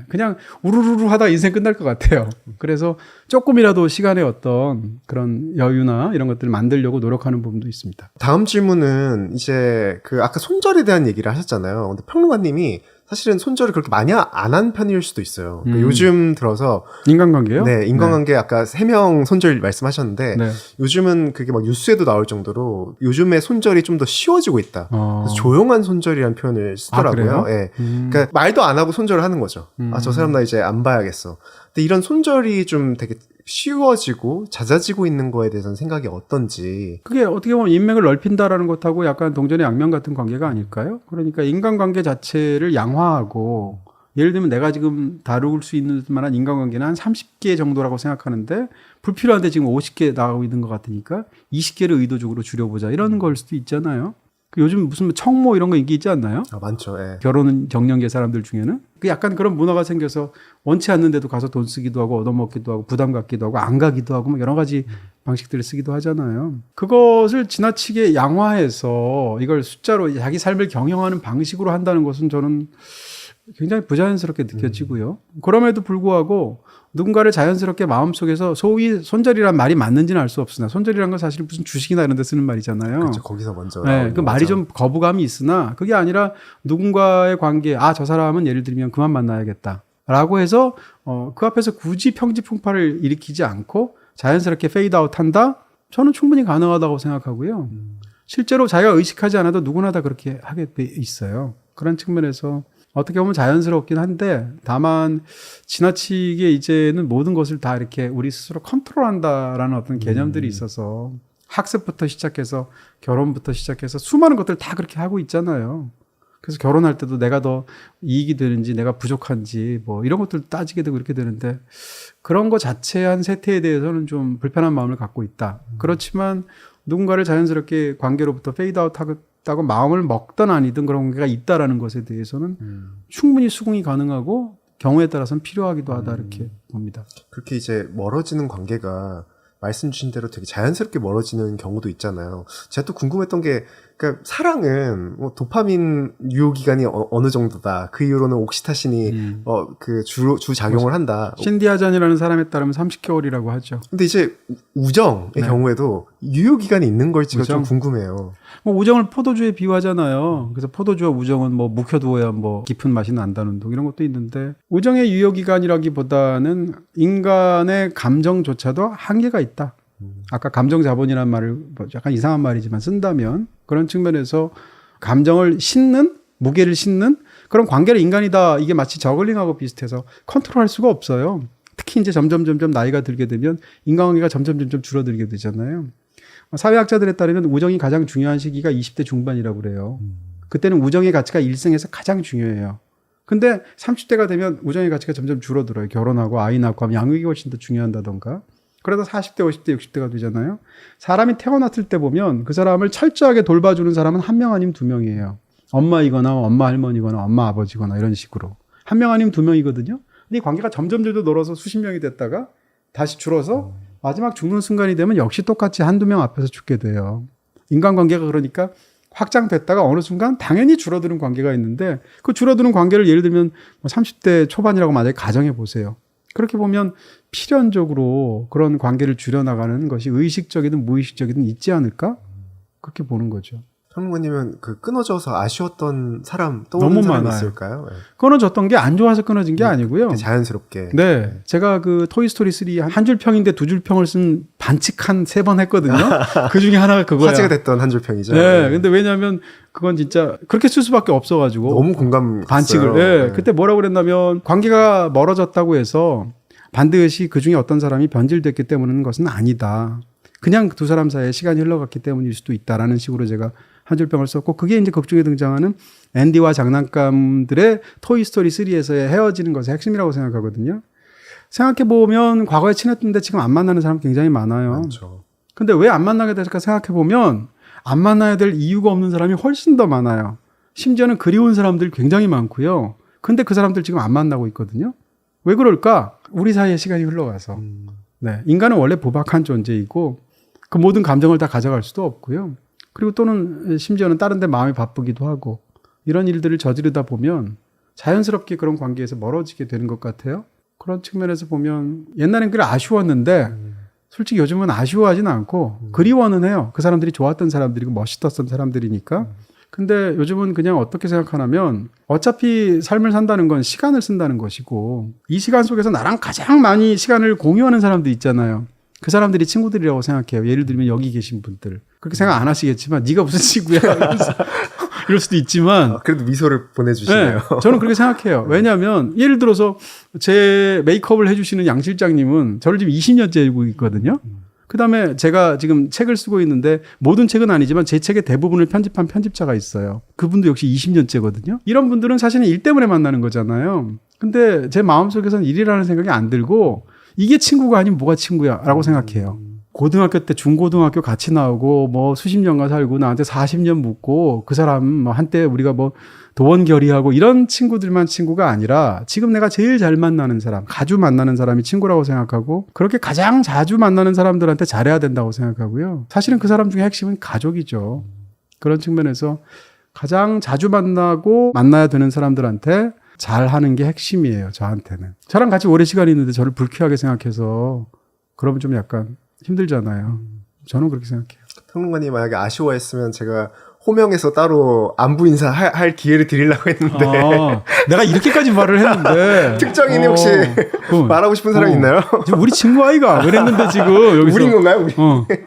그냥 우르르르 하다 인생 끝날 것 같아요. 그래서 조금이라도 시간의 어떤 그런 여유나 이런 것들을 만들려고 노력하는 부분도 있습니다. 다음 질문은 이제 그 아까 손절에 대한 얘기를 하셨잖아요. 근데 평론가님이 사실은 손절을 그렇게 많이 안 한 편일 수도 있어요. 그러니까 요즘 들어서 인간관계요? 네, 인간관계 아까 3명 손절 말씀하셨는데 네. 요즘은 그게 막 뉴스에도 나올 정도로 요즘에 손절이 좀 더 쉬워지고 있다. 그래서 조용한 손절이라는 표현을 쓰더라고요. 그래요? 예. 그러니까 말도 안 하고 손절을 하는 거죠. 저 사람 나 이제 안 봐야겠어. 근데 이런 손절이 좀 되게 쉬워지고 잦아지고 있는 거에 대해서는 생각이 어떤지. 그게 어떻게 보면 인맥을 넓힌다라는 것하고 약간 동전의 양면 같은 관계가 아닐까요? 그러니까 인간관계 자체를 양화하고 예를 들면 내가 지금 다룰 수 있는 만한 인간관계는 한 30개 정도라고 생각하는데 불필요한데 지금 50개 나가고 있는 것 같으니까 20개를 의도적으로 줄여보자 이런 걸 수도 있잖아요. 요즘 무슨 청모 이런 거 인기 있지 않나요? 많죠. 예. 결혼 정년계 사람들 중에는 그 약간 그런 문화가 생겨서 원치 않는데도 가서 돈 쓰기도 하고 얻어먹기도 하고 부담 갖기도 하고 안 가기도 하고 뭐 여러 가지 방식들을 쓰기도 하잖아요. 그것을 지나치게 양화해서 이걸 숫자로 자기 삶을 경영하는 방식으로 한다는 것은 저는 굉장히 부자연스럽게 느껴지고요. 그럼에도 불구하고 누군가를 자연스럽게 마음속에서 소위 손절이란 말이 맞는지는 알 수 없으나 손절이란 건 사실 무슨 주식이나 이런 데 쓰는 말이잖아요. 그렇죠. 거기서 먼저. 네, 그 말이 좀 거부감이 있으나 그게 아니라 누군가의 관계, 저 사람은 예를 들면 그만 만나야겠다. 라고 해서 그 앞에서 굳이 평지풍파를 일으키지 않고 자연스럽게 페이드아웃 한다? 저는 충분히 가능하다고 생각하고요. 실제로 자기가 의식하지 않아도 누구나 다 그렇게 하게 돼 있어요. 그런 측면에서 어떻게 보면 자연스럽긴 한데 다만 지나치게 이제는 모든 것을 다 이렇게 우리 스스로 컨트롤한다라는 어떤 개념들이 있어서 학습부터 시작해서 결혼부터 시작해서 수많은 것들 다 그렇게 하고 있잖아요. 그래서 결혼할 때도 내가 더 이익이 되는지 내가 부족한지 뭐 이런 것들 따지게 되고 이렇게 되는데 그런 거 자체의 한 세태에 대해서는 좀 불편한 마음을 갖고 있다. 그렇지만 누군가를 자연스럽게 관계로부터 페이드아웃 하겠다고 마음을 먹든 아니든 그런 관계가 있다라는 것에 대해서는 충분히 수긍이 가능하고 경우에 따라서는 필요하기도 하다 이렇게 봅니다. 그렇게 이제 멀어지는 관계가 말씀 주신 대로 되게 자연스럽게 멀어지는 경우도 있잖아요. 제가 또 궁금했던 게, 그러니까 사랑은 뭐 도파민 유효 기간이 어느 정도다. 그 이후로는 옥시타신이 그 주 작용을 한다. 신디 하잔이라는 사람에 따르면 30개월이라고 하죠. 근데 이제 우정의 네. 경우에도 유효 기간이 있는 걸지가 좀 우정? 궁금해요. 뭐 우정을 포도주에 비유하잖아요. 그래서 포도주와 우정은 뭐 묵혀두어야 뭐 깊은 맛이 난다는 둥 이런 것도 있는데 우정의 유효 기간이라기보다는 인간의 감정조차도 한계가 있다. 아까 감정 자본이라는 말을 뭐 약간 이상한 말이지만 쓴다면 그런 측면에서 감정을 싣는 무게를 싣는 그런 관계를 인간이다. 이게 마치 저글링하고 비슷해서 컨트롤할 수가 없어요. 특히 이제 점점 나이가 들게 되면 인간관계가 점점 줄어들게 되잖아요. 사회학자들에 따르면 우정이 가장 중요한 시기가 20대 중반이라고 그래요. 그때는 우정의 가치가 일생에서 가장 중요해요. 근데 30대가 되면 우정의 가치가 점점 줄어들어요. 결혼하고 아이 낳고 하면 양육이 훨씬 더 중요한다던가. 그러다 40대, 50대, 60대가 되잖아요. 사람이 태어났을 때 보면 그 사람을 철저하게 돌봐주는 사람은 한 명 아니면 두 명이에요. 엄마이거나 엄마 할머니거나 엄마 아버지거나 이런 식으로. 한 명 아니면 두 명이거든요. 근데 이 관계가 점점 늘어서 수십 명이 됐다가 다시 줄어서 마지막 죽는 순간이 되면 역시 똑같이 한두 명 앞에서 죽게 돼요. 인간관계가 그러니까 확장됐다가 어느 순간 당연히 줄어드는 관계가 있는데 그 줄어드는 관계를 예를 들면 30대 초반이라고 만약에 가정해 보세요. 그렇게 보면 필연적으로 그런 관계를 줄여나가는 것이 의식적이든 무의식적이든 있지 않을까? 그렇게 보는 거죠. 평론가님은 그 끊어져서 아쉬웠던 사람 너무 떠오르는 사람이 많아요. 있을까요? 네. 끊어졌던 게 안 좋아서 끊어진 게 아니고요. 자연스럽게. 네. 제가 그 토이스토리 3 한 줄 평인데 두 줄 평을 쓴 반칙 한 3번 했거든요. 그 중에 하나가 그거야. 화제가 됐던 한 줄 평이죠. 네. 근데 왜냐하면 그건 진짜 그렇게 쓸 수밖에 없어가지고. 너무 공감 반칙을. 갔어요. 네. 그때 뭐라고 그랬냐면 관계가 멀어졌다고 해서 반드시 그 중에 어떤 사람이 변질됐기 때문인 것은 아니다. 그냥 두 사람 사이에 시간이 흘러갔기 때문일 수도 있다라는 식으로 제가 한 줄평을 썼고 그게 이제 극중에 등장하는 앤디와 장난감들의 토이스토리 3에서의 헤어지는 것의 핵심이라고 생각하거든요. 생각해보면 과거에 친했던데 지금 안 만나는 사람 굉장히 많아요. 많죠. 근데 왜 안 만나게 될까 생각해보면 안 만나야 될 이유가 없는 사람이 훨씬 더 많아요. 심지어는 그리운 사람들 굉장히 많고요. 근데 그 사람들 지금 안 만나고 있거든요. 왜 그럴까? 우리 사이에 시간이 흘러가서. 네, 인간은 원래 포박한 존재이고 그 모든 감정을 다 가져갈 수도 없고요. 그리고 또는 심지어는 다른 데 마음이 바쁘기도 하고 이런 일들을 저지르다 보면 자연스럽게 그런 관계에서 멀어지게 되는 것 같아요. 그런 측면에서 보면 옛날엔 그래 아쉬웠는데 솔직히 요즘은 아쉬워하진 않고 그리워는 해요. 그 사람들이 좋았던 사람들이고 멋있었던 사람들이니까. 근데 요즘은 그냥 어떻게 생각하냐면 어차피 삶을 산다는 건 시간을 쓴다는 것이고 이 시간 속에서 나랑 가장 많이 시간을 공유하는 사람도 있잖아요. 그 사람들이 친구들이라고 생각해요. 예를 들면 여기 계신 분들. 그렇게 생각 안 하시겠지만 네가 무슨 친구야 이럴 수도 있지만 그래도 미소를 보내주시네요. 네, 저는 그렇게 생각해요. 왜냐하면 예를 들어서 제 메이크업을 해주시는 양 실장님은 저를 지금 20년째 알고 있거든요. 그다음에 제가 지금 책을 쓰고 있는데 모든 책은 아니지만 제 책의 대부분을 편집한 편집자가 있어요. 그분도 역시 20년째거든요. 이런 분들은 사실은 일 때문에 만나는 거잖아요. 근데 제 마음속에서는 일이라는 생각이 안 들고 이게 친구가 아니면 뭐가 친구야 라고 생각해요. 고등학교 때 중고등학교 같이 나오고 뭐 수십 년간 살고 나한테 40년 묻고 그 사람 뭐 한때 우리가 뭐 도원결의하고 이런 친구들만 친구가 아니라 지금 내가 제일 잘 만나는 사람, 자주 만나는 사람이 친구라고 생각하고 그렇게 가장 자주 만나는 사람들한테 잘해야 된다고 생각하고요. 사실은 그 사람 중에 핵심은 가족이죠. 그런 측면에서 가장 자주 만나고 만나야 되는 사람들한테 잘하는 게 핵심이에요. 저한테는. 저랑 같이 오래 시간이 있는데 저를 불쾌하게 생각해서 그러면 좀 약간 힘들잖아요. 저는 그렇게 생각해요. 평론가님 만약에 아쉬워했으면 제가 호명해서 따로 안부 인사 할 기회를 드리려고 했는데 내가 이렇게까지 말을 했는데 특정인이 혹시 말하고 싶은 사람 있나요? 우리 친구 아이가 그랬는데 지금 여기서 우린 건가요? 우리?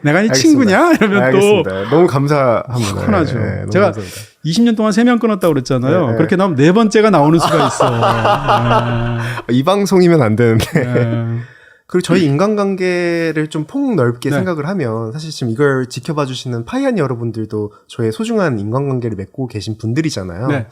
내가 네 친구냐? 이러면 알겠습니다. 너무 감사합니다. 화나죠. 네, 너무 제가 감사합니다. 20년 동안 3명 끊었다고 그랬잖아요. 네. 그렇게 나오면 4번째가 나오는 수가 있어. 이 방송이면 안 되는데 그리고 저희 인간관계를 좀 폭넓게 네. 생각을 하면 사실 지금 이걸 지켜봐 주시는 파이안 여러분들도 저의 소중한 인간관계를 맺고 계신 분들이잖아요. 네.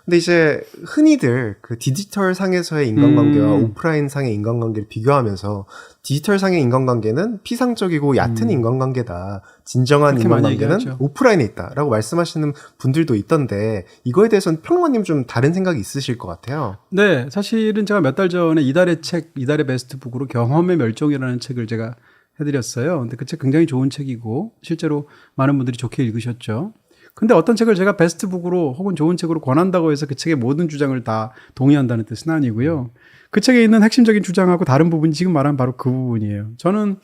근데 이제 흔히들 그 디지털 상에서의 인간관계와 음. 오프라인 상의 인간관계를 비교하면서 디지털 상의 인간관계는 피상적이고 얕은 인간관계다. 진정한 그렇게 많이 인간관계는 얘기하죠. 오프라인에 있다라고 말씀하시는 분들도 있던데 이거에 대해서는 평론가님 좀 다른 생각이 있으실 것 같아요. 네, 사실은 제가 몇 달 전에 이달의 베스트북으로 경험의 멸종이라는 책을 제가 해드렸어요. 근데 그 책 굉장히 좋은 책이고 실제로 많은 분들이 좋게 읽으셨죠. 근데 어떤 책을 제가 베스트북으로 혹은 좋은 책으로 권한다고 해서 그 책의 모든 주장을 다 동의한다는 뜻은 아니고요. 그 책에 있는 핵심적인 주장하고 다른 부분이 지금 말한 바로 그 부분이에요. 저는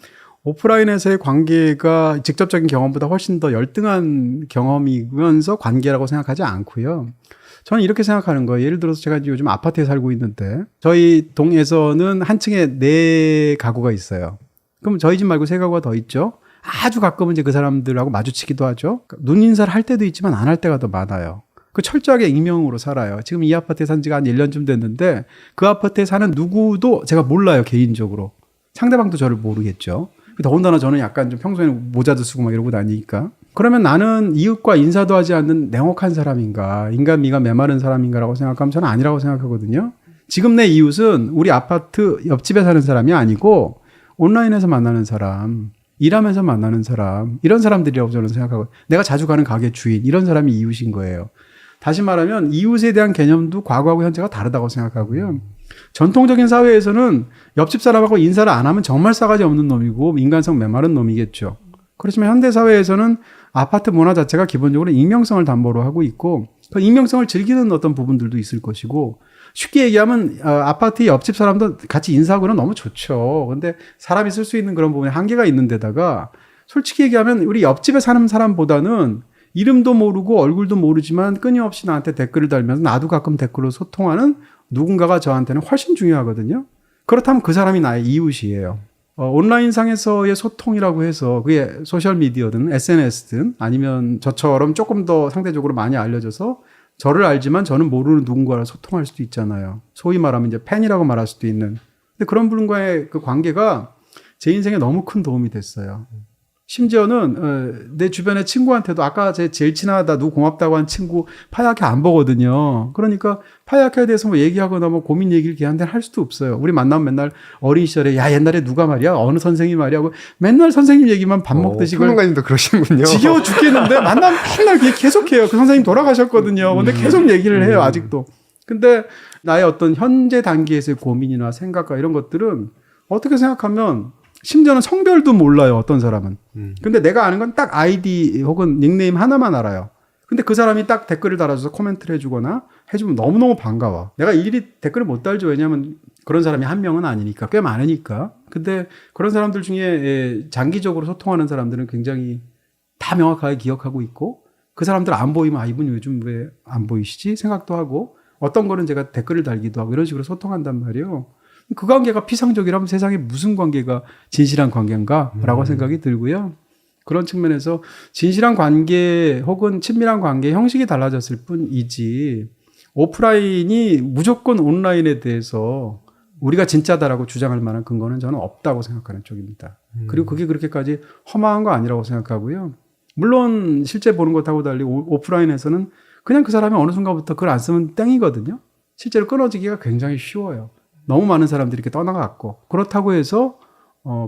오프라인에서의 관계가 직접적인 경험보다 훨씬 더 열등한 경험이면서 관계라고 생각하지 않고요. 저는 이렇게 생각하는 거예요. 예를 들어서 제가 요즘 아파트에 살고 있는데 저희 동에서는 한 층에 4가구가 있어요. 그럼 저희 집 말고 3가구가 더 있죠. 아주 가끔은 이제 그 사람들하고 마주치기도 하죠. 눈 인사를 할 때도 있지만 안 할 때가 더 많아요. 그 철저하게 익명으로 살아요. 지금 이 아파트에 산 지가 한 1년쯤 됐는데 그 아파트에 사는 누구도 제가 몰라요, 개인적으로. 상대방도 저를 모르겠죠. 더군다나 저는 약간 좀 평소에는 모자도 쓰고 막 이러고 다니니까. 그러면 나는 이웃과 인사도 하지 않는 냉혹한 사람인가, 인간미가 메마른 사람인가라고 생각하면 저는 아니라고 생각하거든요. 지금 내 이웃은 우리 아파트 옆집에 사는 사람이 아니고 온라인에서 만나는 사람, 일하면서 만나는 사람, 이런 사람들이라고 저는 생각하고, 내가 자주 가는 가게 주인, 이런 사람이 이웃인 거예요. 다시 말하면 이웃에 대한 개념도 과거하고 현재가 다르다고 생각하고요. 전통적인 사회에서는 옆집 사람하고 인사를 안 하면 정말 싸가지 없는 놈이고 인간성 메마른 놈이겠죠. 그렇지만 현대 사회에서는 아파트 문화 자체가 기본적으로 익명성을 담보로 하고 있고 그 익명성을 즐기는 어떤 부분들도 있을 것이고 쉽게 얘기하면 아파트 옆집 사람도 같이 인사하고는 너무 좋죠. 근데 사람이 쓸 수 있는 그런 부분에 한계가 있는 데다가 솔직히 얘기하면 우리 옆집에 사는 사람보다는 이름도 모르고 얼굴도 모르지만 끊임없이 나한테 댓글을 달면서 나도 가끔 댓글로 소통하는 누군가가 저한테는 훨씬 중요하거든요. 그렇다면 그 사람이 나의 이웃이에요. 온라인상에서의 소통이라고 해서 그게 소셜미디어든 SNS든 아니면 저처럼 조금 더 상대적으로 많이 알려져서 저를 알지만 저는 모르는 누군가랑 소통할 수도 있잖아요. 소위 말하면 이제 팬이라고 말할 수도 있는. 근데 그런 분과의 그 관계가 제 인생에 너무 큰 도움이 됐어요. 심지어는 내 주변의 친구한테도 아까 제일 친하다 누구 고맙다고 한 친구 파야케 안 보거든요. 그러니까 파야케에 대해서 뭐 얘기하거나 뭐 고민 얘기를 걔한테는 할 수도 없어요. 우리 만나면 맨날 어린 시절에 야 옛날에 누가 말이야 어느 선생님 말이야 하고 맨날 선생님 얘기만 밥 먹듯이 평론가님도 그러시는군요. 지겨워 죽겠는데 만나면 맨날 계속해요. 그 선생님 돌아가셨거든요. 근데 계속 얘기를 해요 아직도. 근데 나의 어떤 현재 단계에서의 고민이나 생각과 이런 것들은 어떻게 생각하면 심지어는 성별도 몰라요, 어떤 사람은. 근데 내가 아는 건 딱 아이디 혹은 닉네임 하나만 알아요. 근데 그 사람이 딱 댓글을 달아줘서 코멘트를 해주거나 해주면 너무너무 반가워. 내가 일일이 댓글을 못 달죠. 왜냐하면 그런 사람이 한 명은 아니니까, 꽤 많으니까. 근데 그런 사람들 중에 장기적으로 소통하는 사람들은 굉장히 다 명확하게 기억하고 있고 그 사람들 안 보이면 아, 이분 요즘 왜 안 보이시지? 생각도 하고 어떤 거는 제가 댓글을 달기도 하고 이런 식으로 소통한단 말이에요. 그 관계가 피상적이라면 세상에 무슨 관계가 진실한 관계인가라고 생각이 들고요. 그런 측면에서 진실한 관계 혹은 친밀한 관계 형식이 달라졌을 뿐이지 오프라인이 무조건 온라인에 대해서 우리가 진짜다라고 주장할 만한 근거는 저는 없다고 생각하는 쪽입니다. 그리고 그게 그렇게까지 허망한 거 아니라고 생각하고요. 물론 실제 보는 것하고 달리 오프라인에서는 그냥 그 사람이 어느 순간부터 그걸 안 쓰면 땡이거든요. 실제로 끊어지기가 굉장히 쉬워요. 너무 많은 사람들이 이렇게 떠나갔고 그렇다고 해서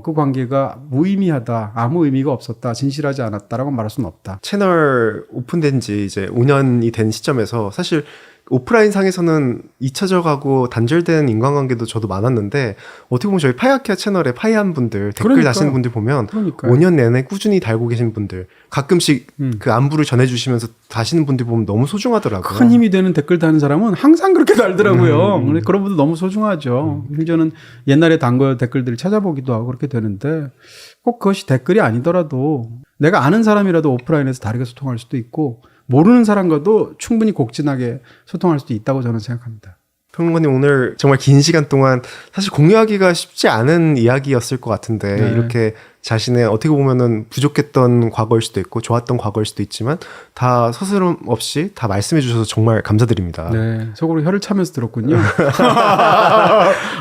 그 관계가 무의미하다, 아무 의미가 없었다, 진실하지 않았다라고 말할 수는 없다. 채널 오픈된 지 이제 5년이 된 시점에서 사실 오프라인 상에서는 잊혀져가고 단절된 인간관계도 저도 많았는데 어떻게 보면 저희 파이아케아 채널에 파이한 분들 댓글 그러니까요. 다시는 분들 보면 그러니까요. 5년 내내 꾸준히 달고 계신 분들 가끔씩 그 안부를 전해주시면서 다시는 분들 보면 너무 소중하더라고요. 큰 힘이 되는 댓글 다는 사람은 항상 그렇게 달더라고요. 근데 그런 분들 너무 소중하죠. 저는 옛날에 단 거 댓글들을 찾아보기도 하고 그렇게 되는데 꼭 그것이 댓글이 아니더라도 내가 아는 사람이라도 오프라인에서 다르게 소통할 수도 있고 모르는 사람과도 충분히 곡진하게 소통할 수도 있다고 저는 생각합니다. 평론가님 오늘 정말 긴 시간 동안 사실 공유하기가 쉽지 않은 이야기였을 것 같은데 네. 이렇게 자신의 어떻게 보면은 부족했던 과거일 수도 있고 좋았던 과거일 수도 있지만 다 서스럼 없이 다 말씀해 주셔서 정말 감사드립니다. 네, 속으로 혀를 차면서 들었군요.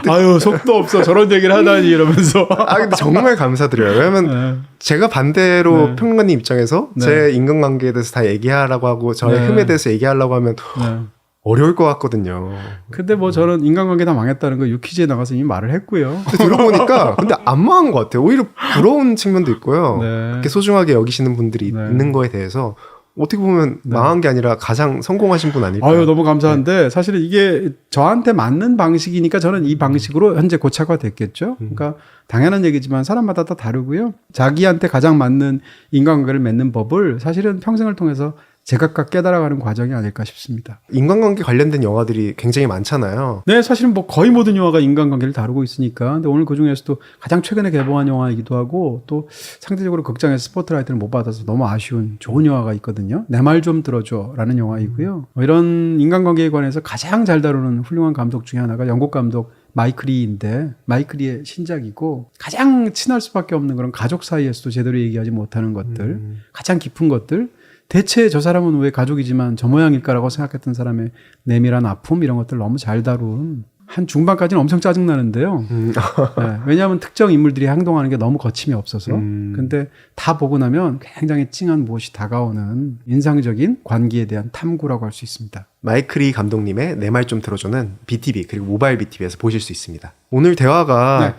아유, 속도 없어. 저런 얘기를 하다니 이러면서. 아 근데 정말 감사드려요. 왜냐면 네. 제가 반대로 네. 평론가님 입장에서 네. 제 인간관계에 대해서 다 얘기하라고 하고 저의 네. 흠에 대해서 얘기하려고 하면 네. 어려울 것 같거든요. 근데 뭐 저는 인간관계 다 망했다는 거 유퀴즈에 나가서 이미 말을 했고요. 근데 들어보니까 근데 안 망한 것 같아요. 오히려 부러운 측면도 있고요. 네. 이렇게 소중하게 여기시는 분들이 네. 있는 거에 대해서 어떻게 보면 네. 망한 게 아니라 가장 성공하신 분 아닐까요? 아유, 너무 감사한데 사실은 이게 저한테 맞는 방식이니까 저는 이 방식으로 현재 고착화 됐겠죠. 그러니까 당연한 얘기지만 사람마다 다 다르고요. 자기한테 가장 맞는 인간관계를 맺는 법을 사실은 평생을 통해서 제각각 깨달아가는 과정이 아닐까 싶습니다. 인간관계 관련된 영화들이 굉장히 많잖아요. 네, 사실은 뭐 거의 모든 영화가 인간관계를 다루고 있으니까. 근데 오늘 그 중에서도 가장 최근에 개봉한 영화이기도 하고 또 상대적으로 극장에서 스포트라이트를 못 받아서 너무 아쉬운 좋은 영화가 있거든요. 내 말 좀 들어줘라는 영화이고요. 이런 인간관계에 관해서 가장 잘 다루는 훌륭한 감독 중에 하나가 영국 감독 마이클 리인데 마이클 리의 신작이고 가장 친할 수밖에 없는 그런 가족 사이에서도 제대로 얘기하지 못하는 것들, 가장 깊은 것들, 대체 저 사람은 왜 가족이지만 저 모양일까라고 생각했던 사람의 내밀한 아픔 이런 것들 너무 잘 다룬 한 중반까지는 엄청 짜증나는데요. 네, 왜냐하면 특정 인물들이 행동하는 게 너무 거침이 없어서. 근데 다 보고 나면 굉장히 찡한 무엇이 다가오는 인상적인 관계에 대한 탐구라고 할 수 있습니다. 마이클이 감독님의 내 말 좀 들어줘는 BTV 그리고 모바일 BTV에서 보실 수 있습니다. 오늘 대화가 네.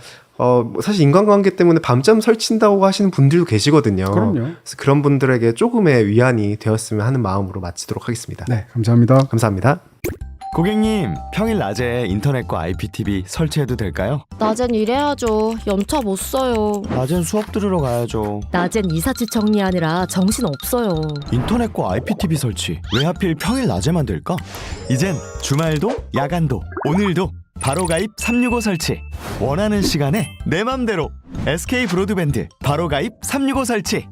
사실 인간관계 때문에 밤잠 설친다고 하시는 분들도 계시거든요. 그럼요. 그래서 그런 분들에게 조금의 위안이 되었으면 하는 마음으로 마치도록 하겠습니다. 네, 감사합니다. 감사합니다. 고객님, 평일 낮에 인터넷과 IPTV 설치해도 될까요? 낮엔 일해야죠. 연차 못 써요. 낮엔 수업 들으러 가야죠. 낮엔 이삿짐 정리하느라 정신 없어요. 인터넷과 IPTV 설치 왜 하필 평일 낮에만 될까? 이젠 주말도 야간도 오늘도 바로 가입 365 설치. 원하는 시간에 내 맘대로 SK 브로드밴드 바로 가입 365 설치.